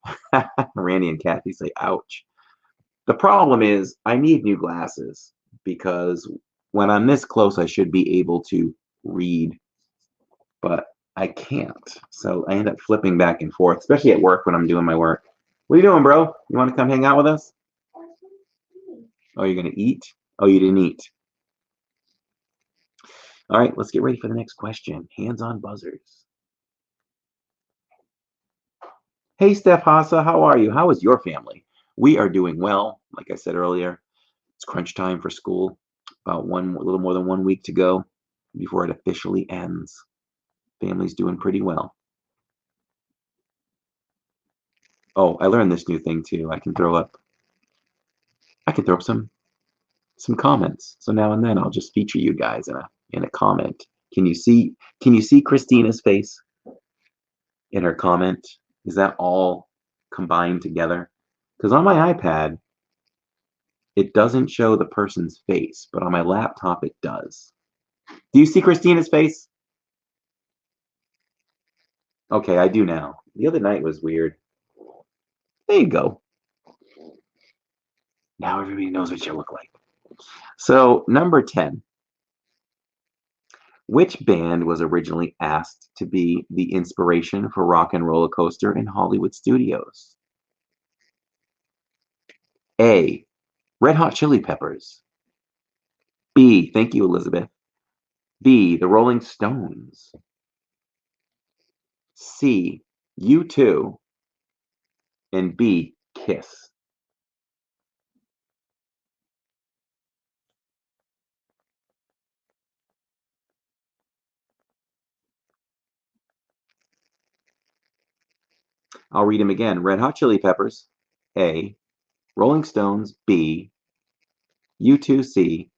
Randy and Kathy say, ouch. The problem is I need new glasses, because when I'm this close, I should be able to read, but I can't. So I end up flipping back and forth, especially at work when I'm doing my work, What are you doing, bro? You want to come hang out with us? Oh, you're going to eat? Oh, you didn't eat. All right, let's get ready for the next question. Hands on buzzers. Hey, Steph Hassa, how are you? How is your family? We are doing well. Like I said earlier, it's crunch time for school. About a little more than 1 week to go before it officially ends. Family's doing pretty well. Oh, I learned this new thing too. I can throw up some comments. So now and then I'll just feature you guys in a comment. Can you see Christina's face in her comment? Is that all combined together? Because on my iPad, it doesn't show the person's face, but on my laptop it does. Do you see Christina's face? Okay, I do now. The other night was weird. There you go. Now everybody knows what you look like. So, number 10. Which band was originally asked to be the inspiration for Rock and Roller Coaster in Hollywood studios? A. Red Hot Chili Peppers. B. Thank you, Elizabeth. B. The Rolling Stones. C. U2. And B. Kiss. I'll read them again. Red Hot Chili Peppers, A. Rolling Stones, B. U2, C.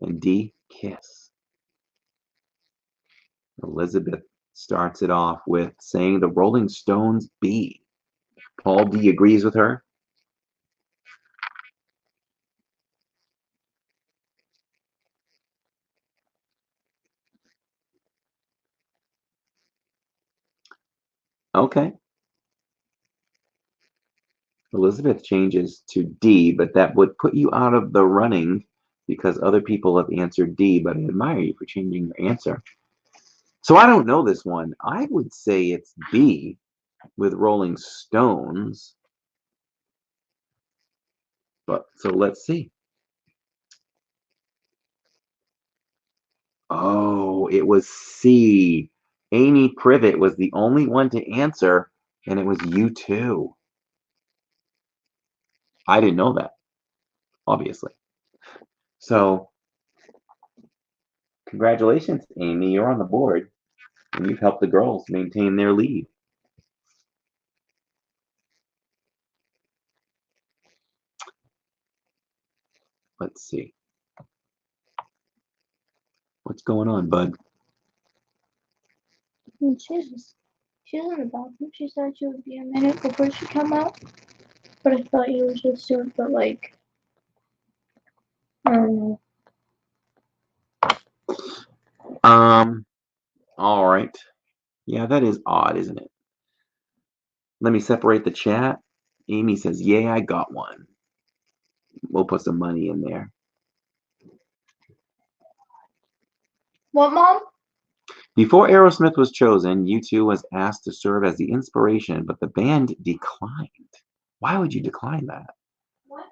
And D. Kiss. Elizabeth starts it off with saying the Rolling Stones, B. Paul D agrees with her. Okay. Elizabeth changes to D, but that would put you out of the running because other people have answered D, but I admire you for changing your answer. So I don't know this one. I would say it's B with Rolling Stones. But so let's see. Oh, it was C. Amy Privet was the only one to answer, and it was U2. I didn't know that, obviously. So, congratulations, Amy. You're on the board, and you've helped the girls maintain their lead. Let's see. What's going on, bud? She's in the bathroom. She said she would be a minute before she come out. But I thought you were just soon, but like, I don't know. All right. Yeah, that is odd, isn't it? Let me separate the chat. Amy says, "Yeah, I got one." We'll put some money in there. What, Mom? Before Aerosmith was chosen, U2 was asked to serve as the inspiration, but the band declined. Why would you decline that? What?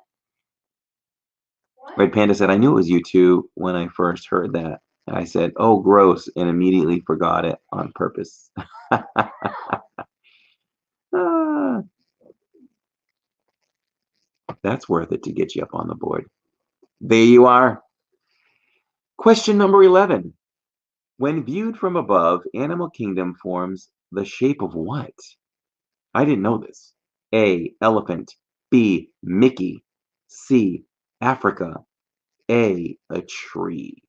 Red Panda said, "I knew it was U2 when I first heard that. And I said, oh, gross, and immediately forgot it on purpose." That's worth it to get you up on the board. There you are. Question number 11. When viewed from above, Animal Kingdom forms the shape of what? I didn't know this. A. Elephant. B. Mickey. C. Africa. A tree.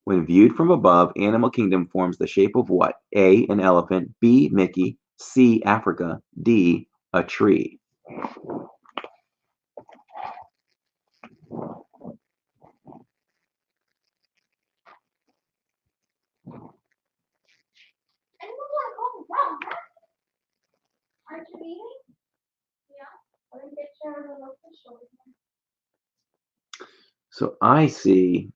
When viewed from above, Animal Kingdom forms the shape of what? A. An elephant. B. Mickey. C. Africa. D. A tree. Aren't you eating? Yeah. I didn't get you out of the official. So I see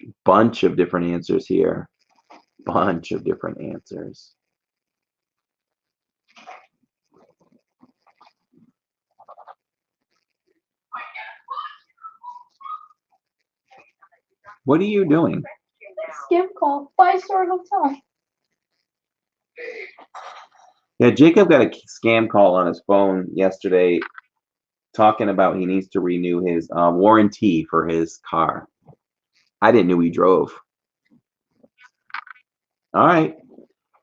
a bunch of different answers here. bunch of different answers. What are you doing? Scam call. 5-star hotel. Yeah, Jacob got a scam call on his phone yesterday talking about he needs to renew his warranty for his car. I didn't know he drove. All right.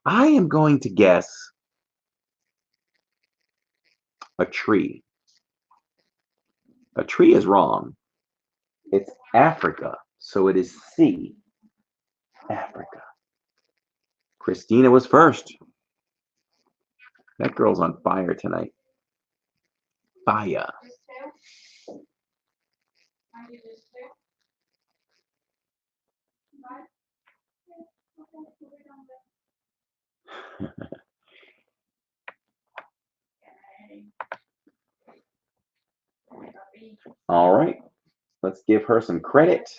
I am going to guess a tree. A tree is wrong. It's Africa, so it is C. Africa. Christina was first. That girl's on fire tonight. Fire. All right. Let's give her some credit.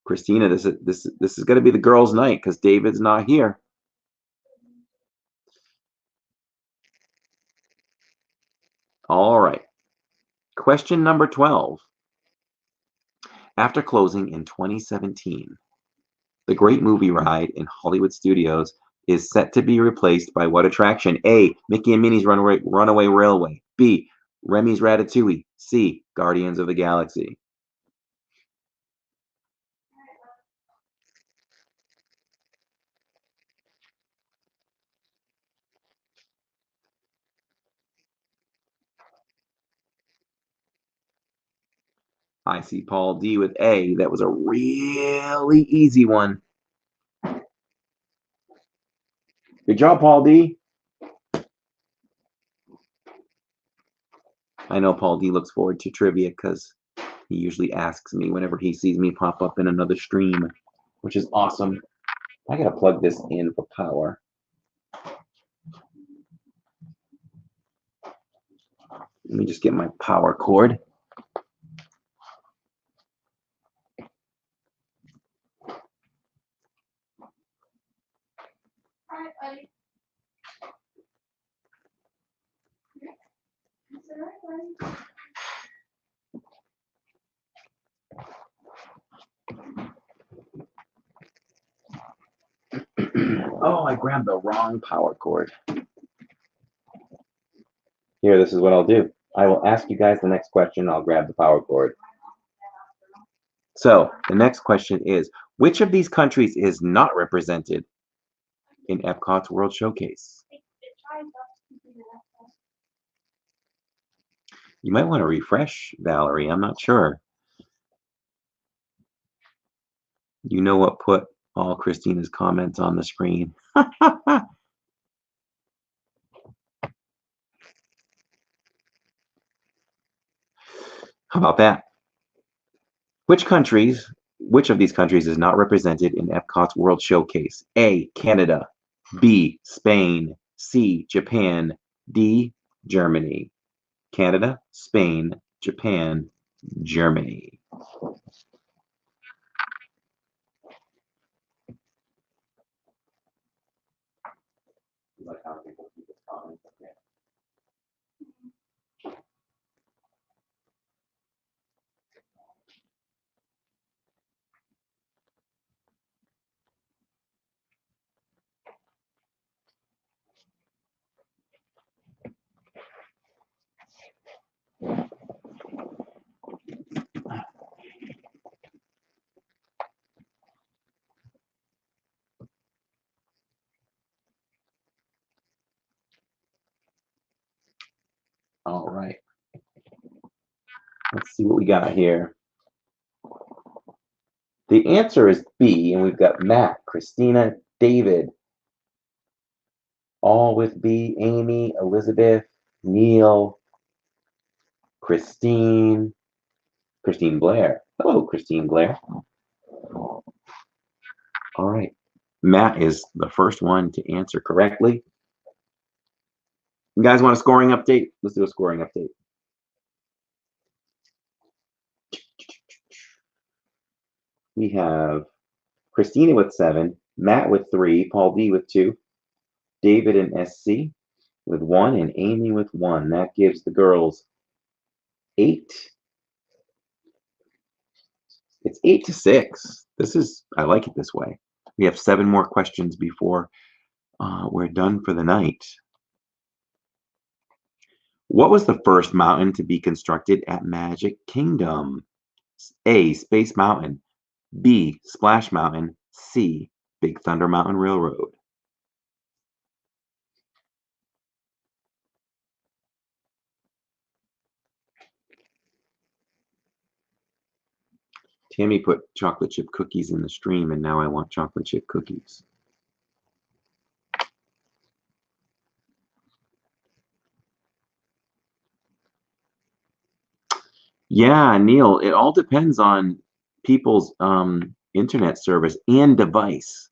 Christina, this is going to be the girls' night because David's not here. All right. Question number 12. After closing in 2017, the Great Movie Ride in Hollywood Studios is set to be replaced by what attraction? A. Mickey and Minnie's Runaway Railway. B. Remy's Ratatouille. C. Guardians of the Galaxy. I see Paul D with A. That was a really easy one. Good job, Paul D. I know Paul D looks forward to trivia because he usually asks me whenever he sees me pop up in another stream, which is awesome. I gotta plug this in for power. Let me just get my power cord. All right, buddy. Is it all right, buddy? Oh, I grabbed the wrong power cord. Here, this is what I'll do. I will ask you guys the next question. I'll grab the power cord. So the next question is, which of these countries is not represented in Epcot's World Showcase? You might want to refresh, Valerie. I'm not sure. You know what put all Christina's comments on the screen. How about that? Which of these countries is not represented in Epcot's World Showcase? A, Canada. B, Spain. C, Japan. D, Germany. Canada, Spain, Japan, Germany. Like how people keep this comment. All right. Let's see what we got here. The answer is B, and we've got Matt, Christina, David, all with B, Amy, Elizabeth, Neil, Christine Blair. Hello, Christine Blair. All right. Matt is the first one to answer correctly. You guys want a scoring update? Let's do a scoring update. We have Christina with 7, Matt with 3, Paul D with 2, David and SC with 1, and Amy with 1. That gives the girls 8. It's 8-6. I like it this way. We have 7 more questions before we're done for the night. What was the first mountain to be constructed at Magic Kingdom? A, Space Mountain. B, Splash Mountain. C, Big Thunder Mountain Railroad. Tammy put chocolate chip cookies in the stream, and now I want chocolate chip cookies. Yeah, Neil, it all depends on people's internet service and device.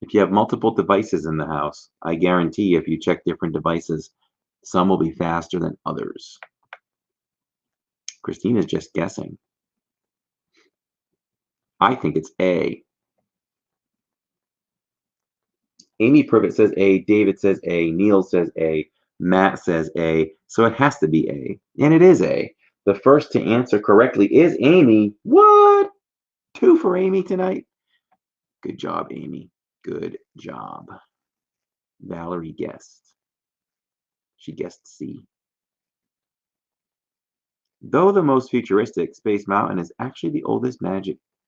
If you have multiple devices in the house, I guarantee if you check different devices, some will be faster than others. Christina's just guessing. I think it's A. Amy Privet says A, David says A, Neil says A, Matt says A, so it has to be A. And it is A. The first to answer correctly is Amy. What? 2 for Amy tonight? Good job, Amy. Good job. Valerie guessed. She guessed C. Though the most futuristic, Space Mountain is actually the oldest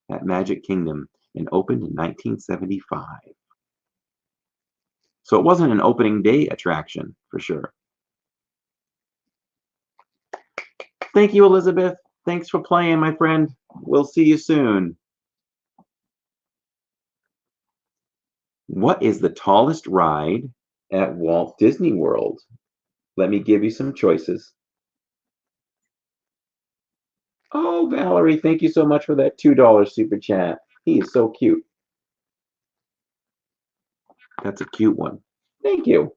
at Magic Kingdom and opened in 1975. So it wasn't an opening day attraction, for sure. Thank you, Elizabeth. Thanks for playing, my friend. We'll see you soon. What is the tallest ride at Walt Disney World? Let me give you some choices. Oh, Valerie, thank you so much for that $2 super chat. He is so cute. That's a cute one. Thank you.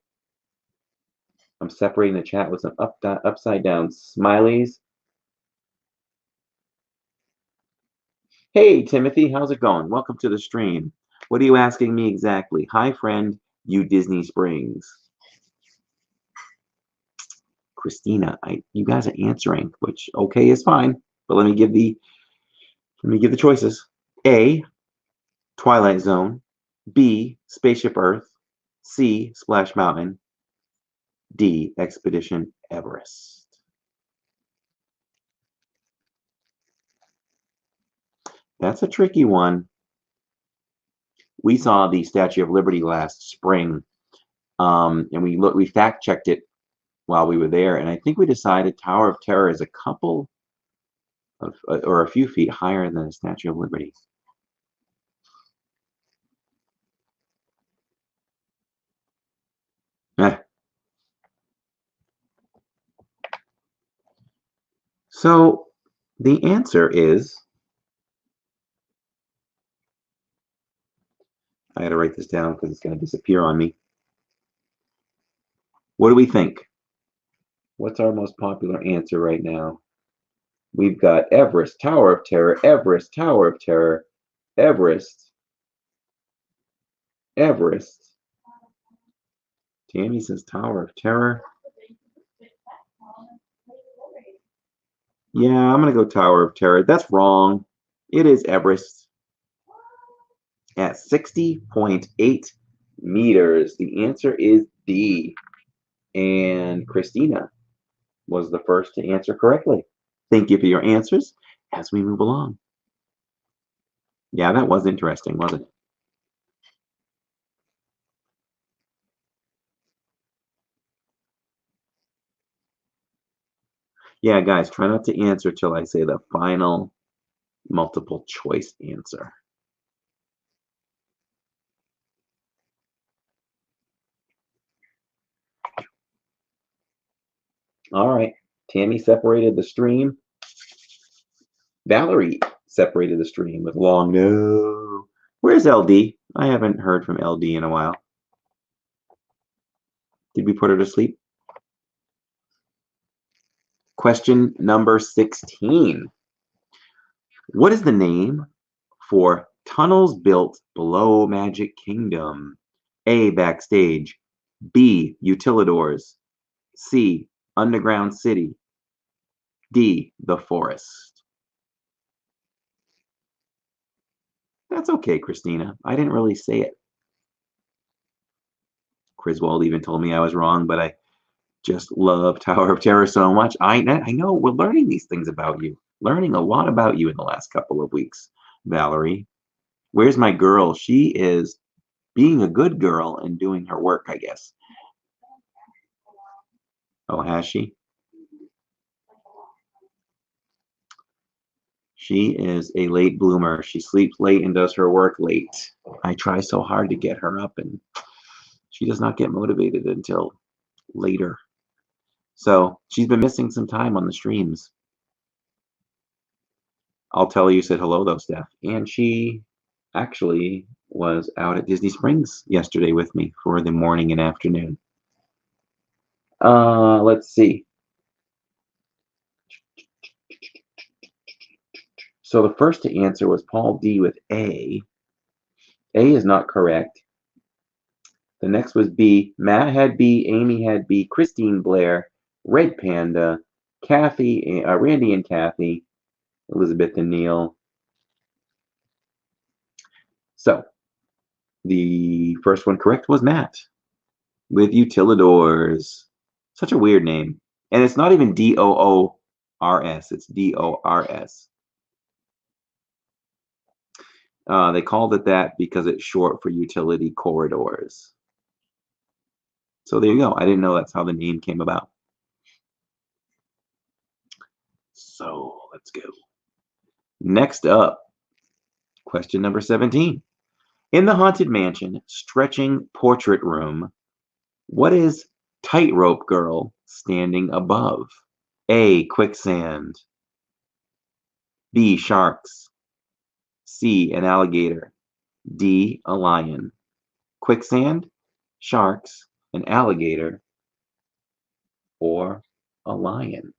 I'm separating the chat with some upside down smileys. Hey, Timothy, how's it going? Welcome to the stream. What are you asking me exactly? Hi, friend, you Disney Springs. Christina, you guys are answering, which okay is fine, but let me give the choices. A, Twilight Zone. B, Spaceship Earth. C, Splash Mountain. D, Expedition Everest. That's a tricky one. We saw the Statue of Liberty last spring, and we fact checked it while we were there, and I think we decided Tower of Terror is a couple of or a few feet higher than the Statue of Liberty. So the answer is, I got to write this down because it's going to disappear on me. What do we think? What's our most popular answer right now? We've got Everest, Tower of Terror, Everest, Tower of Terror, Everest, Everest. Tammy says Tower of Terror. Yeah, I'm going to go Tower of Terror. That's wrong. It is Everest at 60.8 meters. The answer is D. And Christina was the first to answer correctly. Thank you for your answers as we move along. Yeah, that was interesting, wasn't it? Yeah, guys, try not to answer till I say the final multiple choice answer. All right, Tammy separated the stream. Valerie separated the stream with long no. Where's LD? I haven't heard from LD in a while. Did we put her to sleep? Question number 16. What is the name for Tunnels built below Magic Kingdom. A, backstage. B, utilidors. C, underground city. D, the forest. That's okay, Christina. I didn't really say it. Griswold even told me I was wrong, but I just love Tower of Terror so much. I know we're learning these things about you. Learning a lot about you in the last couple of weeks, Valerie. Where's my girl? She is being a good girl and doing her work, I guess. Oh, has she? She is a late bloomer. She sleeps late and does her work late. I try so hard to get her up, and she does not get motivated until later. So she's been missing some time on the streams. I'll tell her you said hello, though, Steph. And she actually was out at Disney Springs yesterday with me for the morning and afternoon. Let's see. So the first to answer was Paul D with A. A is not correct. The next was B. Matt had B. Amy had B. Christine Blair, Red Panda, Kathy, Randy and Kathy, Elizabeth and Neil. So the first one correct was Matt with utilidors. Such a weird name. And it's not even D-O-O-R-S. It's D-O-R-S. They called it that because it's short for utility corridors. So there you go. I didn't know that's how the name came about. So let's go. Next up, question number 17. In the Haunted Mansion stretching portrait room, what is Tightrope Girl standing above? A, quicksand. B, sharks. C, an alligator. D, a lion. Quicksand, sharks, an alligator, or a lion.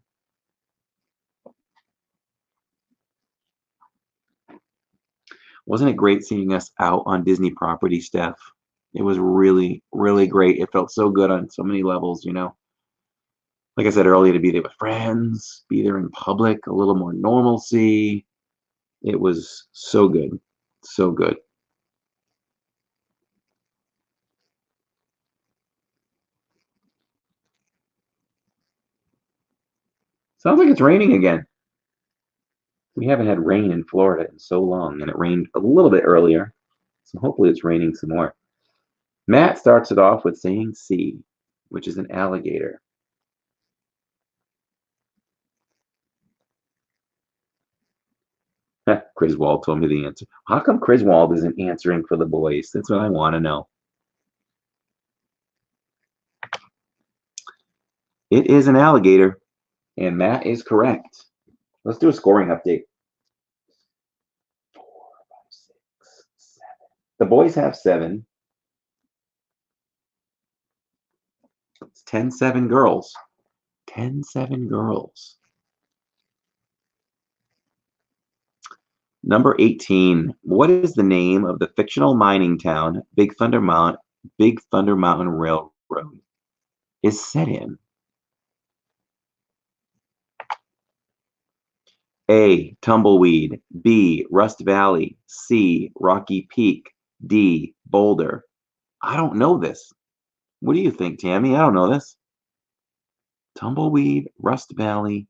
Wasn't it great seeing us out on Disney property, Steph? It was really, really great. It felt so good on so many levels, you know. Like I said earlier, to be there with friends, be there in public, a little more normalcy. It was so good. So good. Sounds like it's raining again. We haven't had rain in Florida in so long, and it rained a little bit earlier. So hopefully it's raining some more. Matt starts it off with saying C, which is an alligator. Griswold told me the answer. How come Griswold isn't answering for the boys? That's what I want to know. It is an alligator, and Matt is correct. Let's do a scoring update. 4, 5, 6, 7. The boys have 7. It's 10-7 girls. 10-7 girls. Number 18. What is the name of the fictional mining town Big Thunder Mountain Railroad is set in? A, Tumbleweed. B, Rust Valley. C, Rocky Peak. D, Boulder. I don't know this. What do you think, Tammy? I don't know this. Tumbleweed, Rust Valley.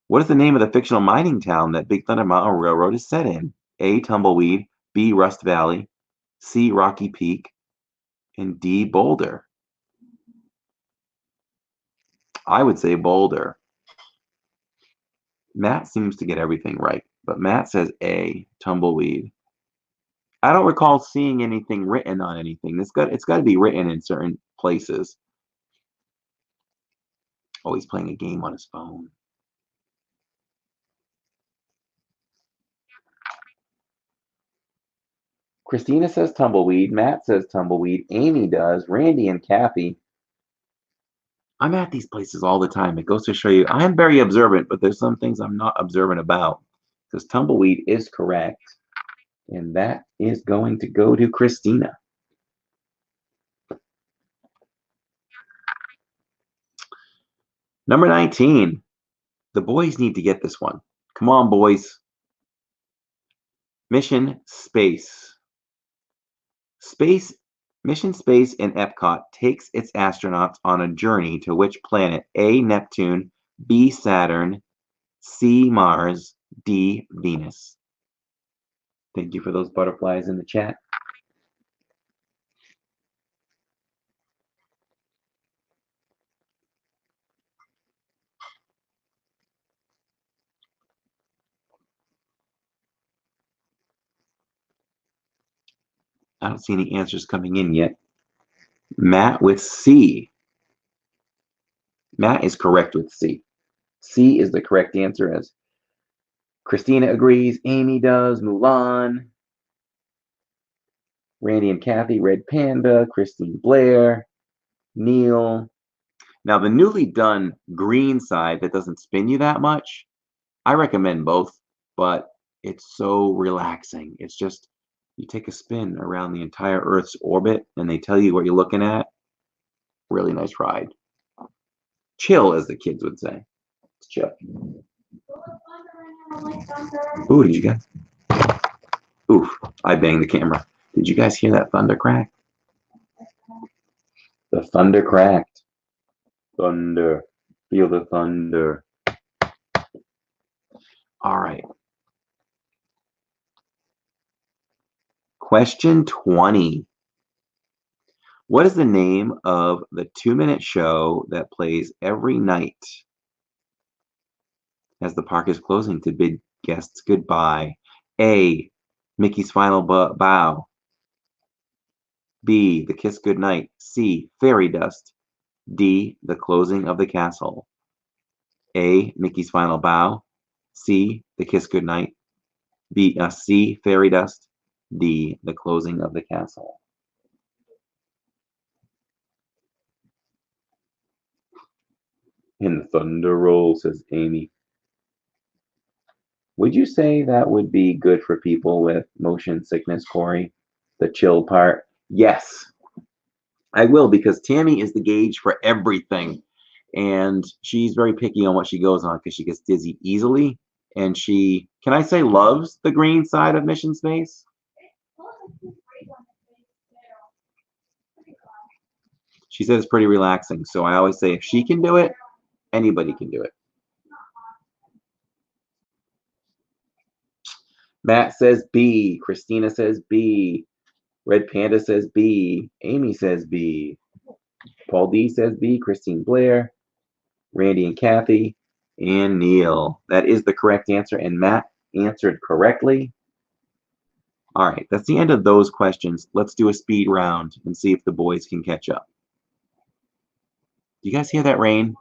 What is the name of the fictional mining town that Big Thunder Mountain Railroad is set in? A, Tumbleweed. B, Rust Valley. C, Rocky Peak. And D, Boulder. I would say Boulder. Matt seems to get everything right, but Matt says A, Tumbleweed. I don't recall seeing anything written on anything. It's got to be written in certain places. Oh, he's playing a game on his phone. Christina says Tumbleweed. Matt says Tumbleweed. Amy does. Randy and Kathy. I'm at these places all the time. It goes to show you I am very observant, but there's some things I'm not observant about. Because Tumbleweed is correct. And that is going to go to Christina. Number 19. The boys need to get this one. Come on, boys. Mission Space. Mission Space in Epcot takes its astronauts on a journey to which planet? A. Neptune, B. Saturn, C. Mars, D. Venus. Thank you for those butterflies in the chat. I don't see any answers coming in yet. Matt with C. Matt is correct with C. C is the correct answer, as Christina agrees, Amy does, Mulan, Randy and Kathy, Red Panda, Christine Blair, Neil. Now, the newly done green side that doesn't spin you that much, I recommend both, but it's so relaxing. It's just, you take a spin around the entire Earth's orbit and they tell you what you're looking at. Really nice ride. Chill, as the kids would say. It's chill. Ooh, did you guys? Oof, I banged the camera. Did you guys hear that thunder crack? The thunder cracked. Thunder. Feel the thunder. All right. Question 20. What is the name of the 2-minute show that plays every night as the park is closing to bid guests goodbye? A. Mickey's Final Bow. B. The Kiss Goodnight. C. Fairy Dust. D. The Closing of the Castle. A. Mickey's Final Bow. C. The Kiss Goodnight. B. C. Fairy Dust. D. The Closing of the Castle. And the thunder roll, says Amy. Would you say that would be good for people with motion sickness, Corey? The chill part? Yes, I will, because Tammy is the gauge for everything. And she's very picky on what she goes on because she gets dizzy easily. And she, can I say, loves the green side of Mission Space? She says it's pretty relaxing. So I always say if she can do it, anybody can do it. Matt says B. Christina says B. Red Panda says B. Amy says B. Paul D says B. Christine Blair. Randy and Kathy. And Neil. That is the correct answer. And Matt answered correctly. All right. That's the end of those questions. Let's do a speed round and see if the boys can catch up. Do you guys hear that rain?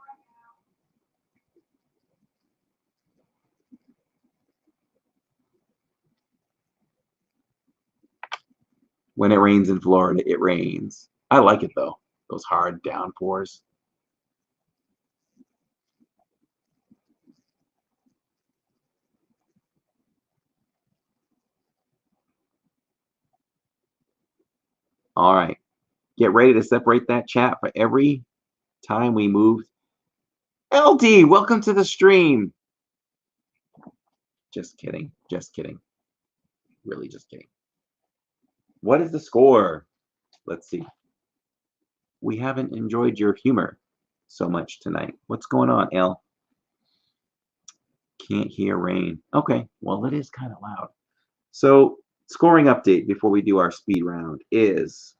When it rains in Florida, it rains. I like it, though. Those hard downpours. All right. Get ready to separate that chat for every time we move. LD, welcome to the stream. Just kidding. Just kidding. Really just kidding. What is the score? Let's see. We haven't enjoyed your humor so much tonight. What's going on, L? Can't hear rain. Okay, well, it is kind of loud. So, scoring update before we do our speed round is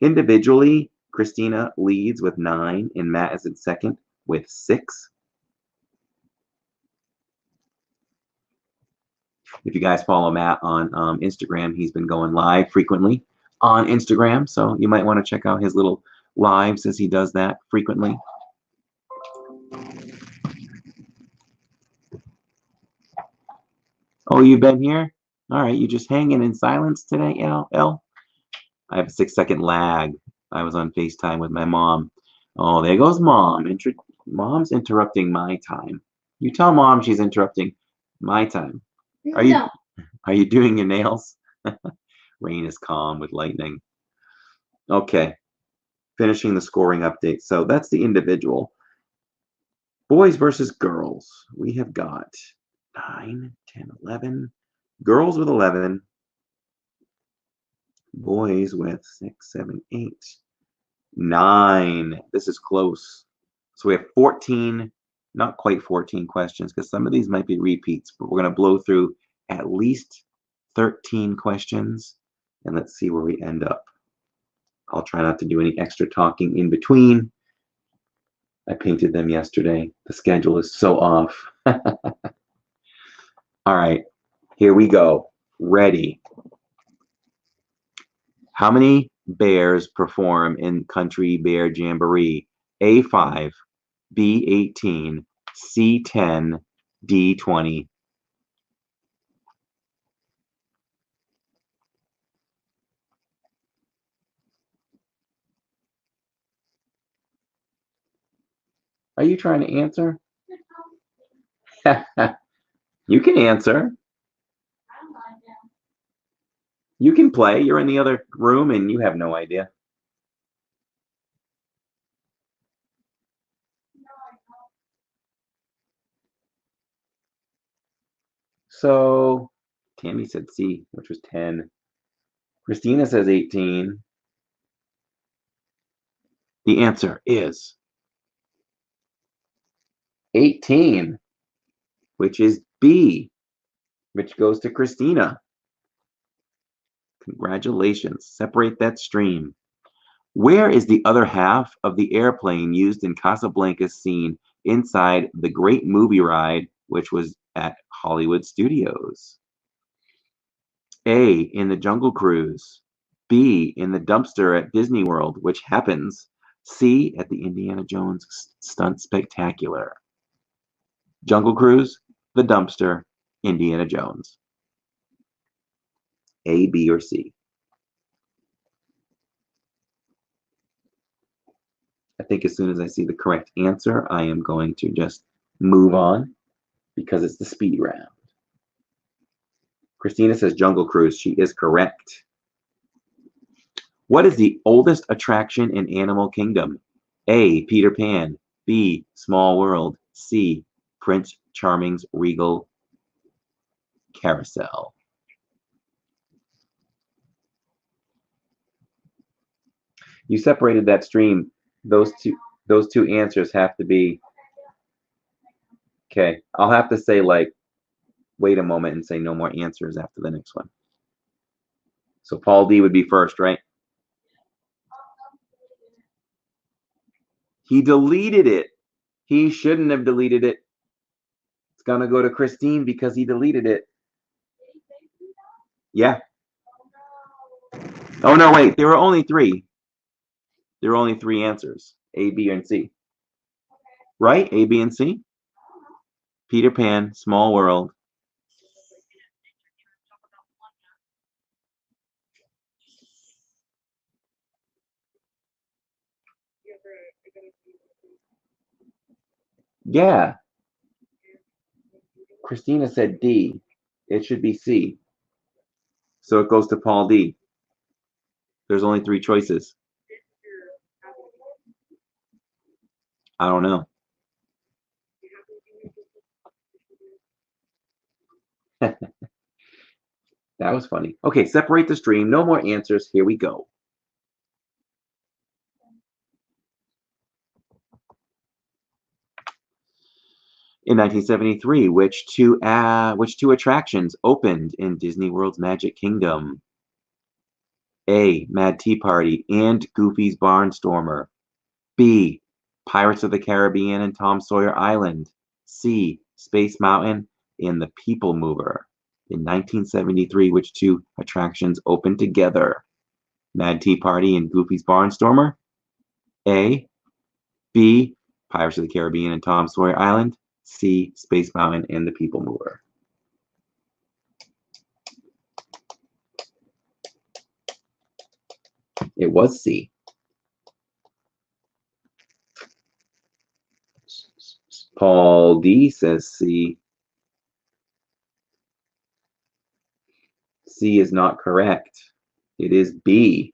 individually, Christina leads with 9 and Matt is in second with 6. If you guys follow Matt on Instagram, he's been going live frequently on Instagram, so you might want to check out his little lives as he does that frequently. Oh, you've been here? All right, you just hanging in silence today, L? I have a 6-second lag. I was on FaceTime with my mom. Oh, there goes Mom. Mom's interrupting my time. You tell Mom she's interrupting my time. Are you? Are you doing your nails? Rain is calm with lightning. Okay, finishing the scoring update. So that's the individual. Boys versus girls. We have got 9, 10, 11. Girls with 11. Boys with 6, 7, 8, 9. This is close. So we have 14, not quite 14 questions, because some of these might be repeats, but we're going to blow through at least 13 questions, and let's see where we end up. I'll try not to do any extra talking in between. I painted them yesterday. The schedule is so off. All right, here we go. Ready. How many bears perform in Country Bear Jamboree? A5, B18, C10, D20. Are you trying to answer? You can answer. You can play. You're in the other room and you have no idea. So Tammy said C, which was 10. Christina says 18. The answer is 18, which is B, which goes to Christina. Congratulations. Separate that stream. Where is the other half of the airplane used in Casablanca's scene inside the Great Movie Ride, which was at Hollywood Studios? A, in the Jungle Cruise. B, in the dumpster at Disney World, which happens. C, at the Indiana Jones Stunt Spectacular. Jungle Cruise, the dumpster, Indiana Jones. A, B, or C? I think as soon as I see the correct answer, I am going to just move on because it's the speed round. Christina says Jungle Cruise. She is correct. What is the oldest attraction in Animal Kingdom? A, Peter Pan. B, Small World. C, Prince Charming's Regal Carousel. You separated that stream. Those two answers have to be okay. I'll have to say, like, wait a moment and say no more answers after the next one. So Paul D would be first, right? He deleted it. He shouldn't have deleted it. It's gonna go to Christine because he deleted it. Yeah. Oh no, wait. There were only 3. There were only 3 answers. A, B, and C. Right? A, B, and C? Peter Pan, Small World. Yeah. Christina said D. It should be C. So it goes to Paul D. There's only 3 choices. I don't know. That was funny. Okay, separate the stream. No more answers. Here we go. In 1973, which two attractions opened in Disney World's Magic Kingdom? A, Mad Tea Party and Goofy's Barnstormer. B, Pirates of the Caribbean and Tom Sawyer Island. C, Space Mountain and the People Mover. In 1973, which 2 attractions opened together? Mad Tea Party and Goofy's Barnstormer. A, B, Pirates of the Caribbean and Tom Sawyer Island. C, Space Mountain and the People Mover. It was C. Paul D says C. C is not correct. It is B.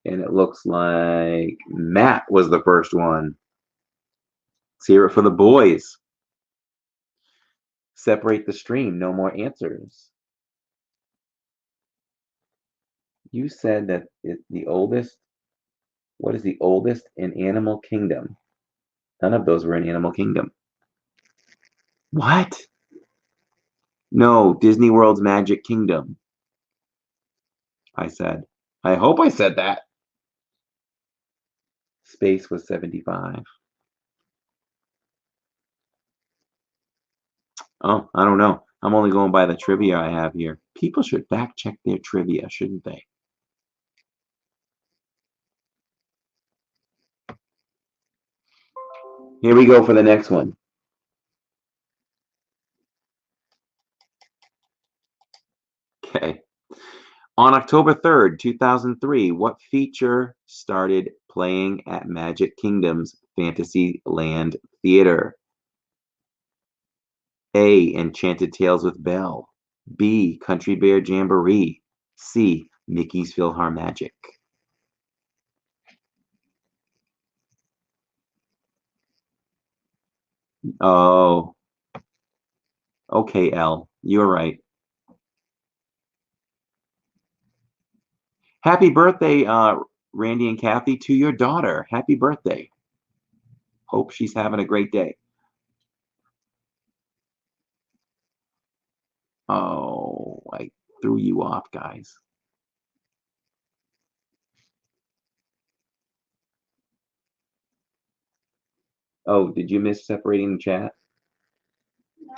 And it looks like Matt was the first one. Let's hear it for the boys. Separate the stream. No more answers. You said that it's the oldest. What is the oldest in Animal Kingdom? None of those were in Animal Kingdom. What? No, Disney World's Magic Kingdom. I said. I hope I said that. Space was 75. Oh, I don't know. I'm only going by the trivia I have here. People should fact check their trivia, shouldn't they? Here we go for the next one. Okay. On October 3rd, 2003, what feature started playing at Magic Kingdom's Fantasyland Theater? A. Enchanted Tales with Belle. B. Country Bear Jamboree. C. Mickey's PhilharMagic. Oh. Okay, L. You're right. Happy birthday, Randy and Kathy, to your daughter. Happy birthday. Hope she's having a great day. Oh, I threw you off, guys. Oh, did you miss separating the chat? No,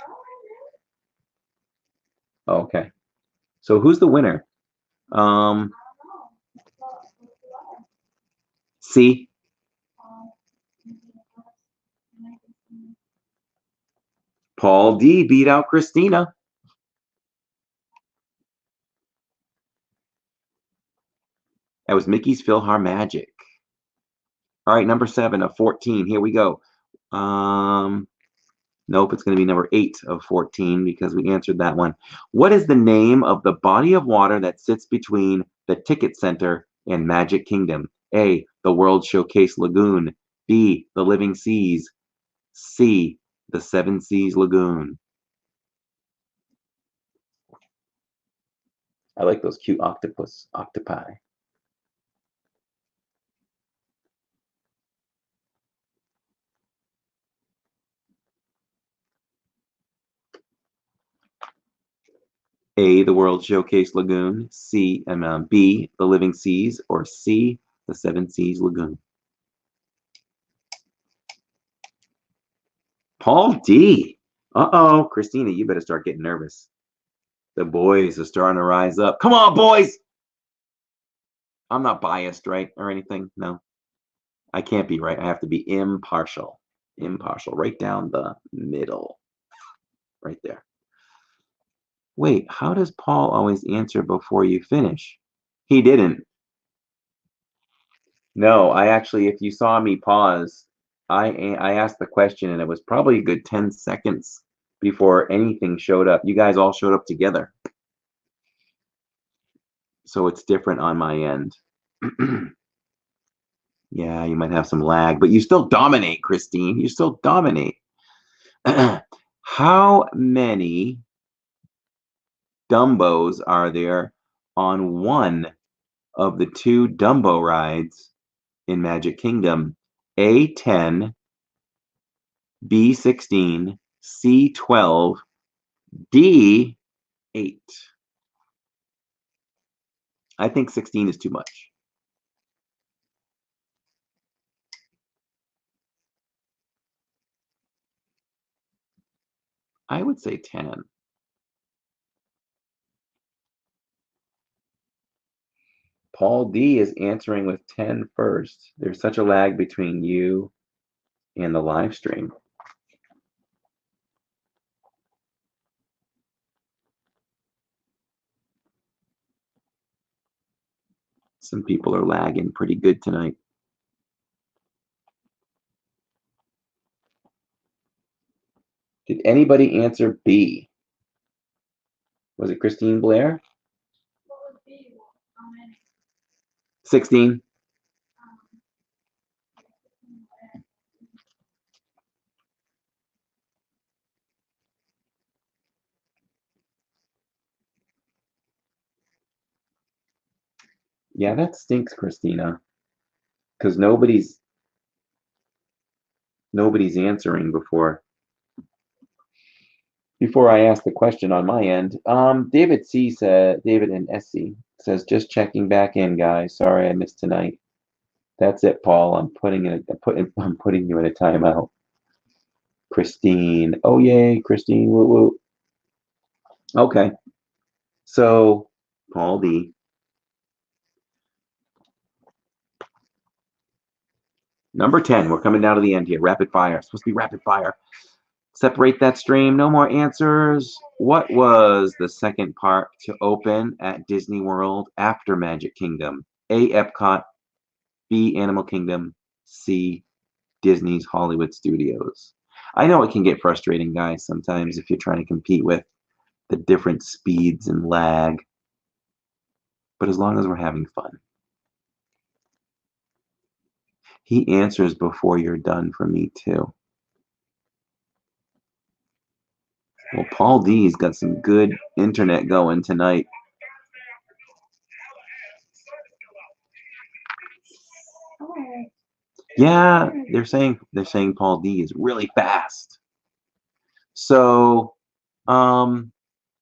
Oh, okay. So who's the winner? I don't know. C. Paul D beat out Christina. That was Mickey's PhilharMagic. All right, number 7 of 14. Here we go. Nope, it's going to be number 8 of 14 because we answered that one. What is the name of the body of water that sits between the Ticket Center and Magic Kingdom? A, the World Showcase Lagoon. B, the Living Seas. C, the Seven Seas Lagoon. I like those cute octopi. A, the World Showcase Lagoon. B, the Living Seas. Or C, the Seven Seas Lagoon. Paul D. Uh-oh, Christina, you better start getting nervous. The boys are starting to rise up. Come on, boys! I'm not biased, right, or anything. No, I can't be right. I have to be impartial. Impartial, right down the middle. Right there. Wait, how does Paul always answer before you finish? He didn't. No, I actually, if you saw me pause, I asked the question and it was probably a good 10 seconds before anything showed up. You guys all showed up together. So it's different on my end. Yeah, you might have some lag, but you still dominate, Christine. You still dominate. How many Dumbos are there on one of the 2 Dumbo rides in Magic Kingdom? A, 10, B, 16, C, 12, D, 8. I think 16 is too much. I would say 10. Paul D is answering with 10 first. There's such a lag between you and the live stream. Some people are lagging pretty good tonight. Did anybody answer B? Was it Christine Blair? 16. Yeah, that stinks, Christina. Because nobody's answering before I ask the question on my end. David C said, David and SC says, just checking back in, guys. Sorry I missed tonight. That's it, Paul. I'm putting you in a timeout. Christine. Oh yay, Christine. Woo woo. Okay. So Paul D. Number 10. We're coming down to the end here. Rapid fire. It's supposed to be rapid fire. Separate that stream. No more answers. What was the second park to open at Disney World after Magic Kingdom? A. Epcot. B. Animal Kingdom. C. Disney's Hollywood Studios. I know it can get frustrating, guys, sometimes if you're trying to compete with the different speeds and lag. But as long as we're having fun. He answers before you're done for me, too. Well, Paul D's got some good internet going tonight. Oh. Yeah, they're saying Paul D is really fast. So, I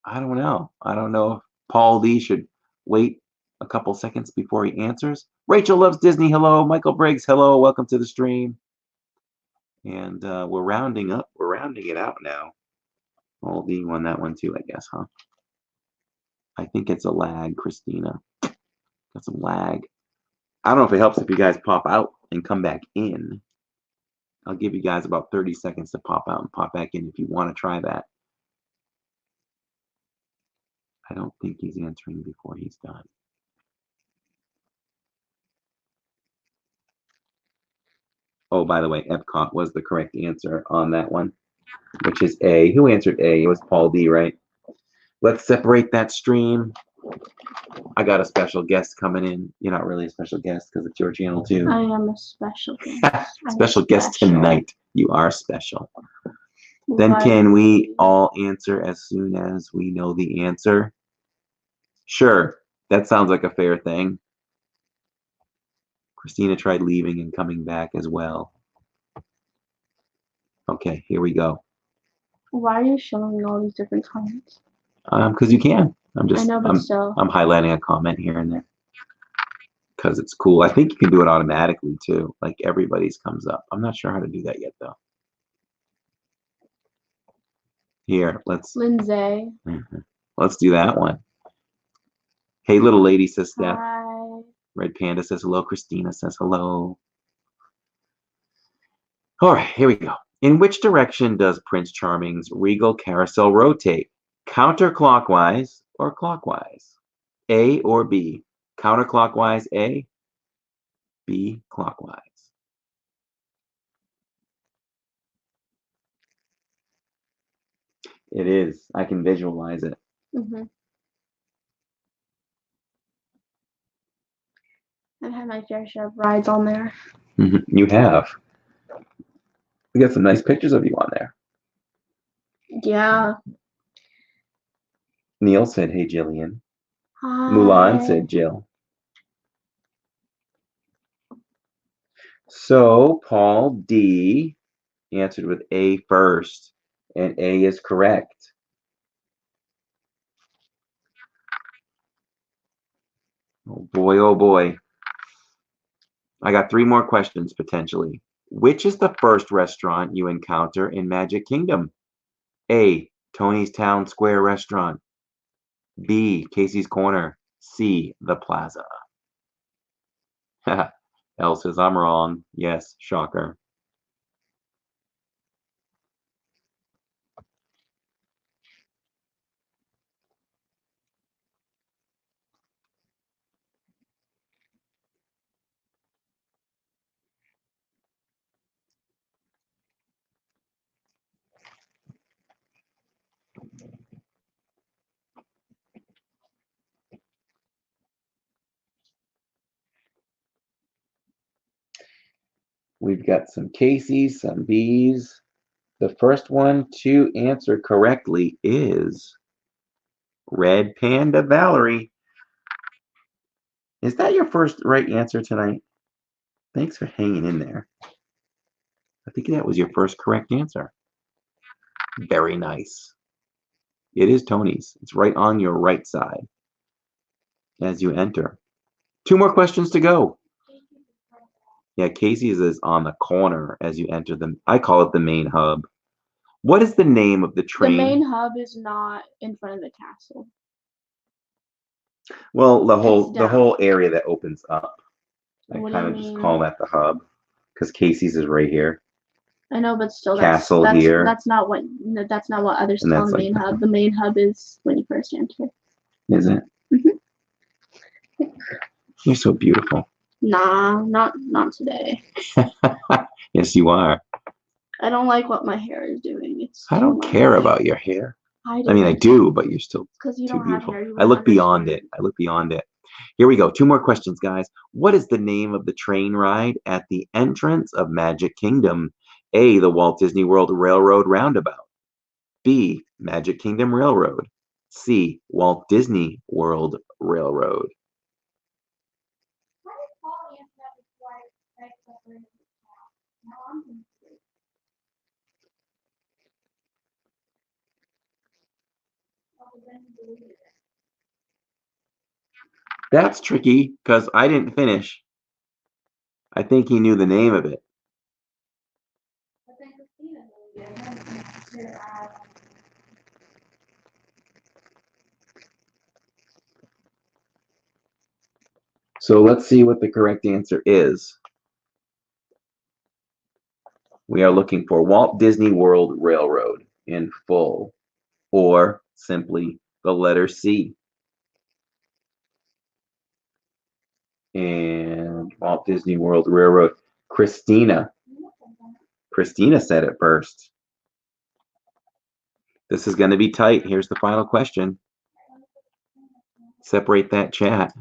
don't know. I don't know if Paul D should wait a couple seconds before he answers. Rachel loves Disney. Hello, Michael Briggs. Hello, welcome to the stream. And we're rounding up. We're rounding it out now. Paul D won that one too, I guess, huh? I think it's a lag, Christina. Got some lag. I don't know if it helps if you guys pop out and come back in. I'll give you guys about 30 seconds to pop out and pop back in if you want to try that. I don't think he's answering before he's done. Oh, by the way, Epcot was the correct answer on that one, which is A. Who answered A? It was Paul D, right? Let's separate that stream. I got a special guest coming in. You're not really a special guest because it's your channel too. I am a special guest. Special guest tonight. You are special. Then can we all answer as soon as we know the answer? Sure. That sounds like a fair thing. Christina tried leaving and coming back as well. Okay, here we go. Why are you showing me all these different comments? Because you can. I know, but still. I'm highlighting a comment here and there. Because it's cool. I think you can do it automatically too. Like everybody's comes up. I'm not sure how to do that yet though. Here, let's Lindsay. Let's do that one. Hey little lady, says Steph. Hi. Red Panda says hello. Christina says hello. All right, here we go. In which direction does Prince Charming's regal carousel rotate? Counterclockwise or clockwise? A or B? Counterclockwise A, B clockwise. It is. I can visualize it. I've had my fair share of rides on there. You have. We got some nice pictures of you on there. Yeah. Neil said, hey, Jillian. Hi. Mulan said, Jill. So Paul D answered with A first, and A is correct. Oh boy, oh boy. I got 3 more questions potentially. Which is the first restaurant you encounter in Magic Kingdom? A, Tony's Town Square Restaurant. B, Casey's Corner. C, The Plaza. Elle says I'm wrong. Yes, shocker. We've got some Casey's, some B's. The first one to answer correctly is Red Panda Valerie. Is that your first right answer tonight? Thanks for hanging in there. I think that was your first correct answer. Very nice. It is Tony's. It's right on your right side as you enter. 2 more questions to go. Yeah, Casey's is on the corner as you enter them. I call it the main hub. What is the name of the train? The main hub is not in front of the castle. Well, the down. whole area that opens up. I What do kind you of just mean? call that the hub because Casey's is right here. I know, but still, Castle here. That's not what others And call that's the like main the hub. The main hub is when you first enter. Is it? Mhm. You're so beautiful. Nah, not today. Yes, you are. I don't like what my hair is doing. I don't care about your hair. I mean, I do, but you're still because you too don't have beautiful. hair. You I look wouldn't beyond understand. it. I look beyond it. Here we go. 2 more questions, guys. What is the name of the train ride at the entrance of Magic Kingdom? A, the Walt Disney World Railroad Roundabout. B, Magic Kingdom Railroad. C, Walt Disney World Railroad. That's tricky because I didn't finish. I think he knew the name of it. So let's see what the correct answer is. We are looking for Walt Disney World Railroad in full, or simply the letter C. And Walt Disney World Railroad. Christina said it first. This is going to be tight. Here's the final question. Separate that chat.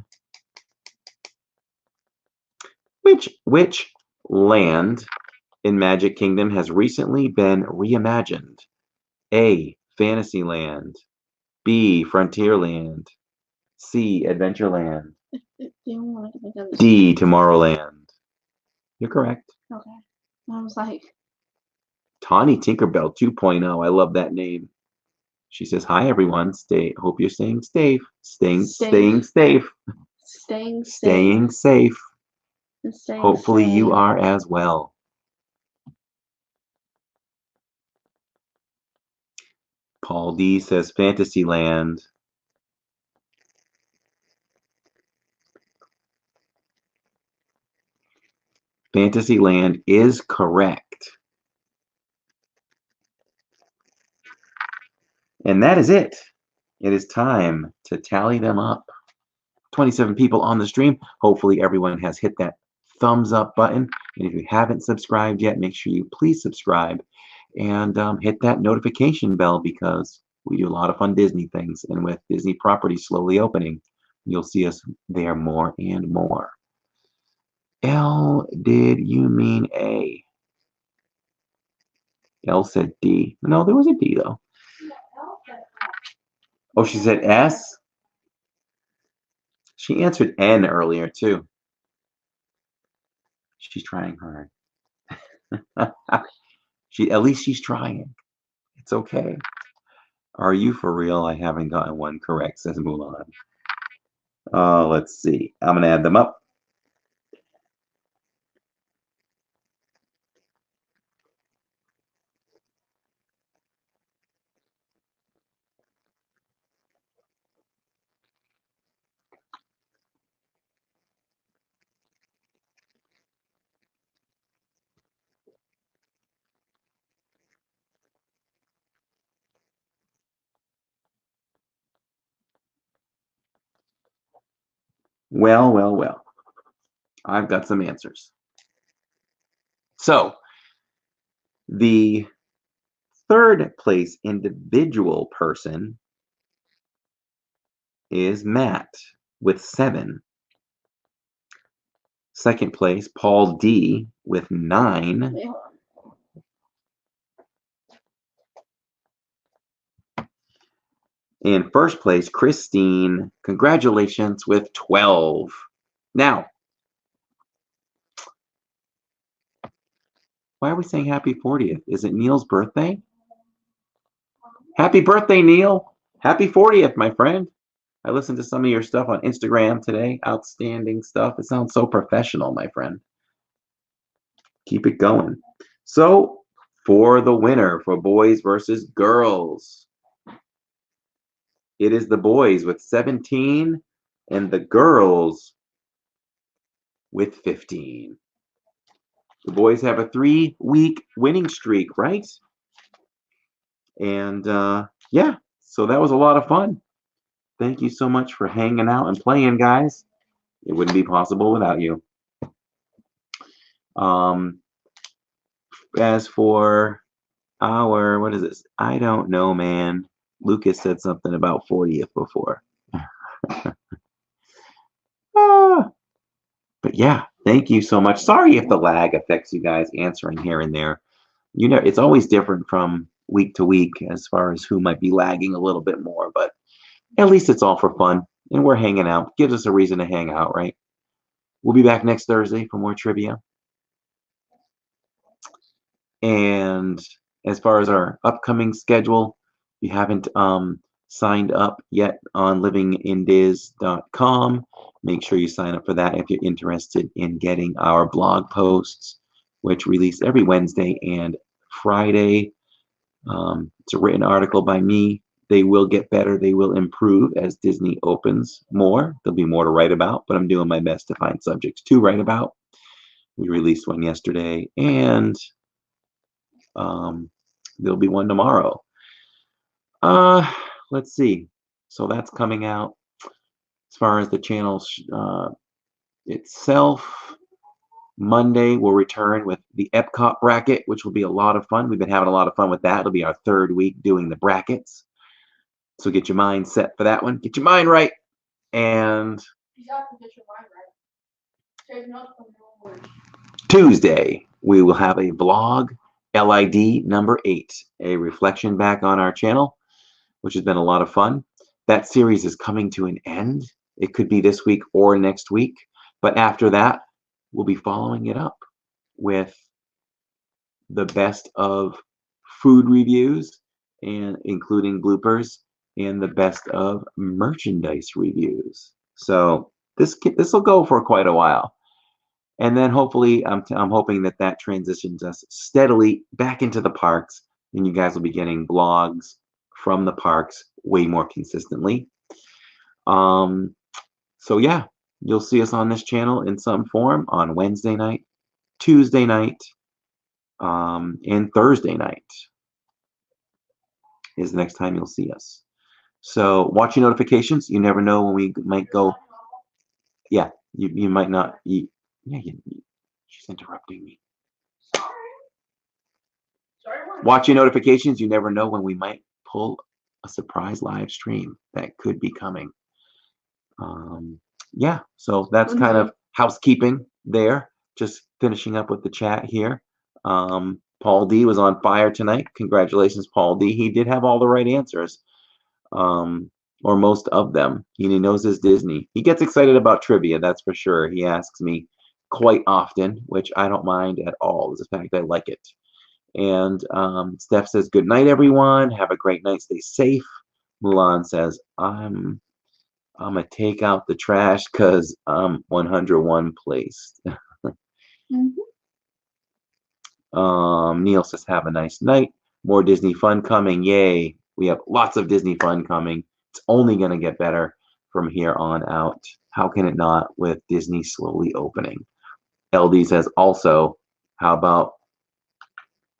Which land in Magic Kingdom has recently been reimagined? A, Fantasyland. B, Frontierland. C, Adventureland. D, Tomorrowland. You're correct. Okay. I was like, Tawny Tinkerbell 2.0. I love that name. She says, "Hi everyone. Hope you're staying safe. Staying safe. Staying safe. Staying Hopefully you safe. are as well." Paul D says Fantasyland. Fantasyland is correct. And that is it. It is time to tally them up. 27 people on the stream. Hopefully everyone has hit that thumbs up button. And if you haven't subscribed yet, make sure you please subscribe and hit that notification bell because we do a lot of fun Disney things. And with Disney properties slowly opening, you'll see us there more and more. L, did you mean A? L said D. No, there was a D though. Oh, she said S? She answered N earlier too. She's trying hard. At least she's trying. It's okay. Are you for real? I haven't gotten one correct, says Mulan. Let's see. I'm gonna add them up. Well. I've got some answers. So, the third place individual person is Matt with 7. Second place, Paul D with 9. Wait, hold on. In first place, Christine, congratulations, with 12. Now, why are we saying happy 40th? Is it Neil's birthday? Happy birthday, Neil. Happy 40th, my friend. I listened to some of your stuff on Instagram today. Outstanding stuff. It sounds so professional, my friend. Keep it going. So, for the winner for boys versus girls, it is the boys with 17 and the girls with 15. The boys have a 3-week winning streak, right? And yeah, so that was a lot of fun. Thank you so much for hanging out and playing, guys. It wouldn't be possible without you. As for our, what is this? I don't know, man. Lucas said something about 40th before. But yeah, thank you so much. Sorry if the lag affects you guys answering here and there. You know, it's always different from week to week as far as who might be lagging a little bit more, but at least it's all for fun and we're hanging out. Gives us a reason to hang out, right? We'll be back next Thursday for more trivia. And as far as our upcoming schedule, if you haven't signed up yet on livingindiz.com, make sure you sign up for that if you're interested in getting our blog posts, which release every Wednesday and Friday. It's a written article by me. They will get better. They will improve as Disney opens more. There'll be more to write about, but I'm doing my best to find subjects to write about. We released one yesterday, and there'll be one tomorrow. Let's see. So that's coming out. As far as the channel itself, Monday we'll return with the Epcot bracket, which will be a lot of fun. We've been having a lot of fun with that. It'll be our 3rd week doing the brackets. So get your mind set for that one. Get your mind right. And Tuesday, we will have a vlog, LID number 8, a reflection back on our channel, which has been a lot of fun. That series is coming to an end. It could be this week or next week. But after that, we'll be following it up with the best of food reviews, and including bloopers, and the best of merchandise reviews. So this will go for quite a while. And then hopefully, I'm hoping that transitions us steadily back into the parks, and you guys will be getting vlogs from the parks way more consistently. So yeah, you'll see us on this channel in some form on Wednesday night, Tuesday night, and Thursday night is the next time you'll see us. So watch your notifications. You never know when we might go. Yeah, you might not. She's interrupting me. Watch your notifications. You never know when we might pull a surprise live stream that could be coming. Yeah, so that's kind of housekeeping there. Just finishing up with the chat here. Paul D was on fire tonight. Congratulations, Paul D. He did have all the right answers, or most of them. He knows his Disney. He gets excited about trivia, that's for sure. He asks me quite often, which I don't mind at all. It's the fact I like it. And Steph says, good night, everyone. Have a great night. Stay safe. Mulan says, I'm going to take out the trash because I'm 101 placed. Neil says, have a nice night. More Disney fun coming. Yay. We have lots of Disney fun coming. It's only going to get better from here on out. How can it not with Disney slowly opening? LD says also, how about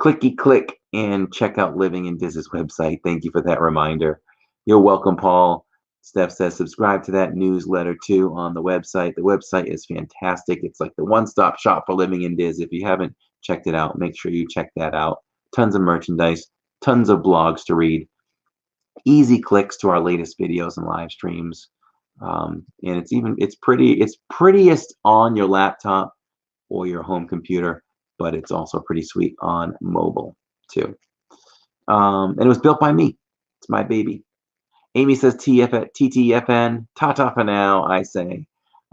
clicky click and check out Living in Diz's website. Thank you for that reminder. You're welcome, Paul. Steph says subscribe to that newsletter too on the website. The website is fantastic. It's like the one-stop shop for Living in Diz. If you haven't checked it out, make sure you check that out. Tons of merchandise, tons of blogs to read, easy clicks to our latest videos and live streams. And it's prettiest on your laptop or your home computer, but it's also pretty sweet on mobile too. And it was built by me. It's my baby. Amy says TTFN, ta-ta for now, I say.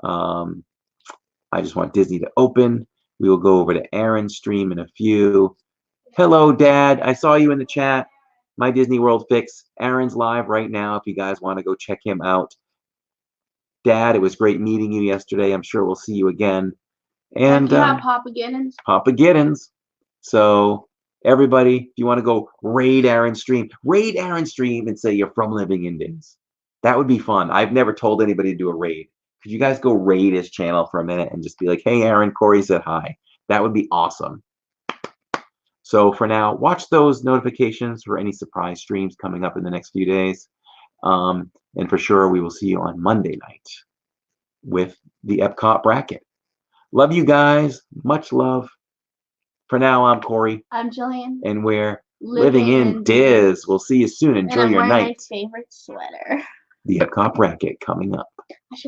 I just want Disney to open. We will go over to Aaron's stream in a few. Hello, Dad. I saw you in the chat. My Disney World Fix. Aaron's live right now if you guys want to go check him out. Dad, it was great meeting you yesterday. I'm sure we'll see you again. And Papa Giddens. Papa Giddens. So everybody, if you want to go raid Aaron's stream and say you're from Living Indians. That would be fun. I've never told anybody to do a raid. Could you guys go raid his channel for a minute and just be like, hey, Aaron, Corey said hi. That would be awesome. So for now, watch those notifications for any surprise streams coming up in the next few days. And for sure, we will see you on Monday night with the Epcot bracket. Love you guys. Much love. For now, I'm Corey. I'm Jillian. And we're living in Diz. We'll see you soon. Enjoy your night. My favorite sweater. The Epcot bracket coming up. I should wear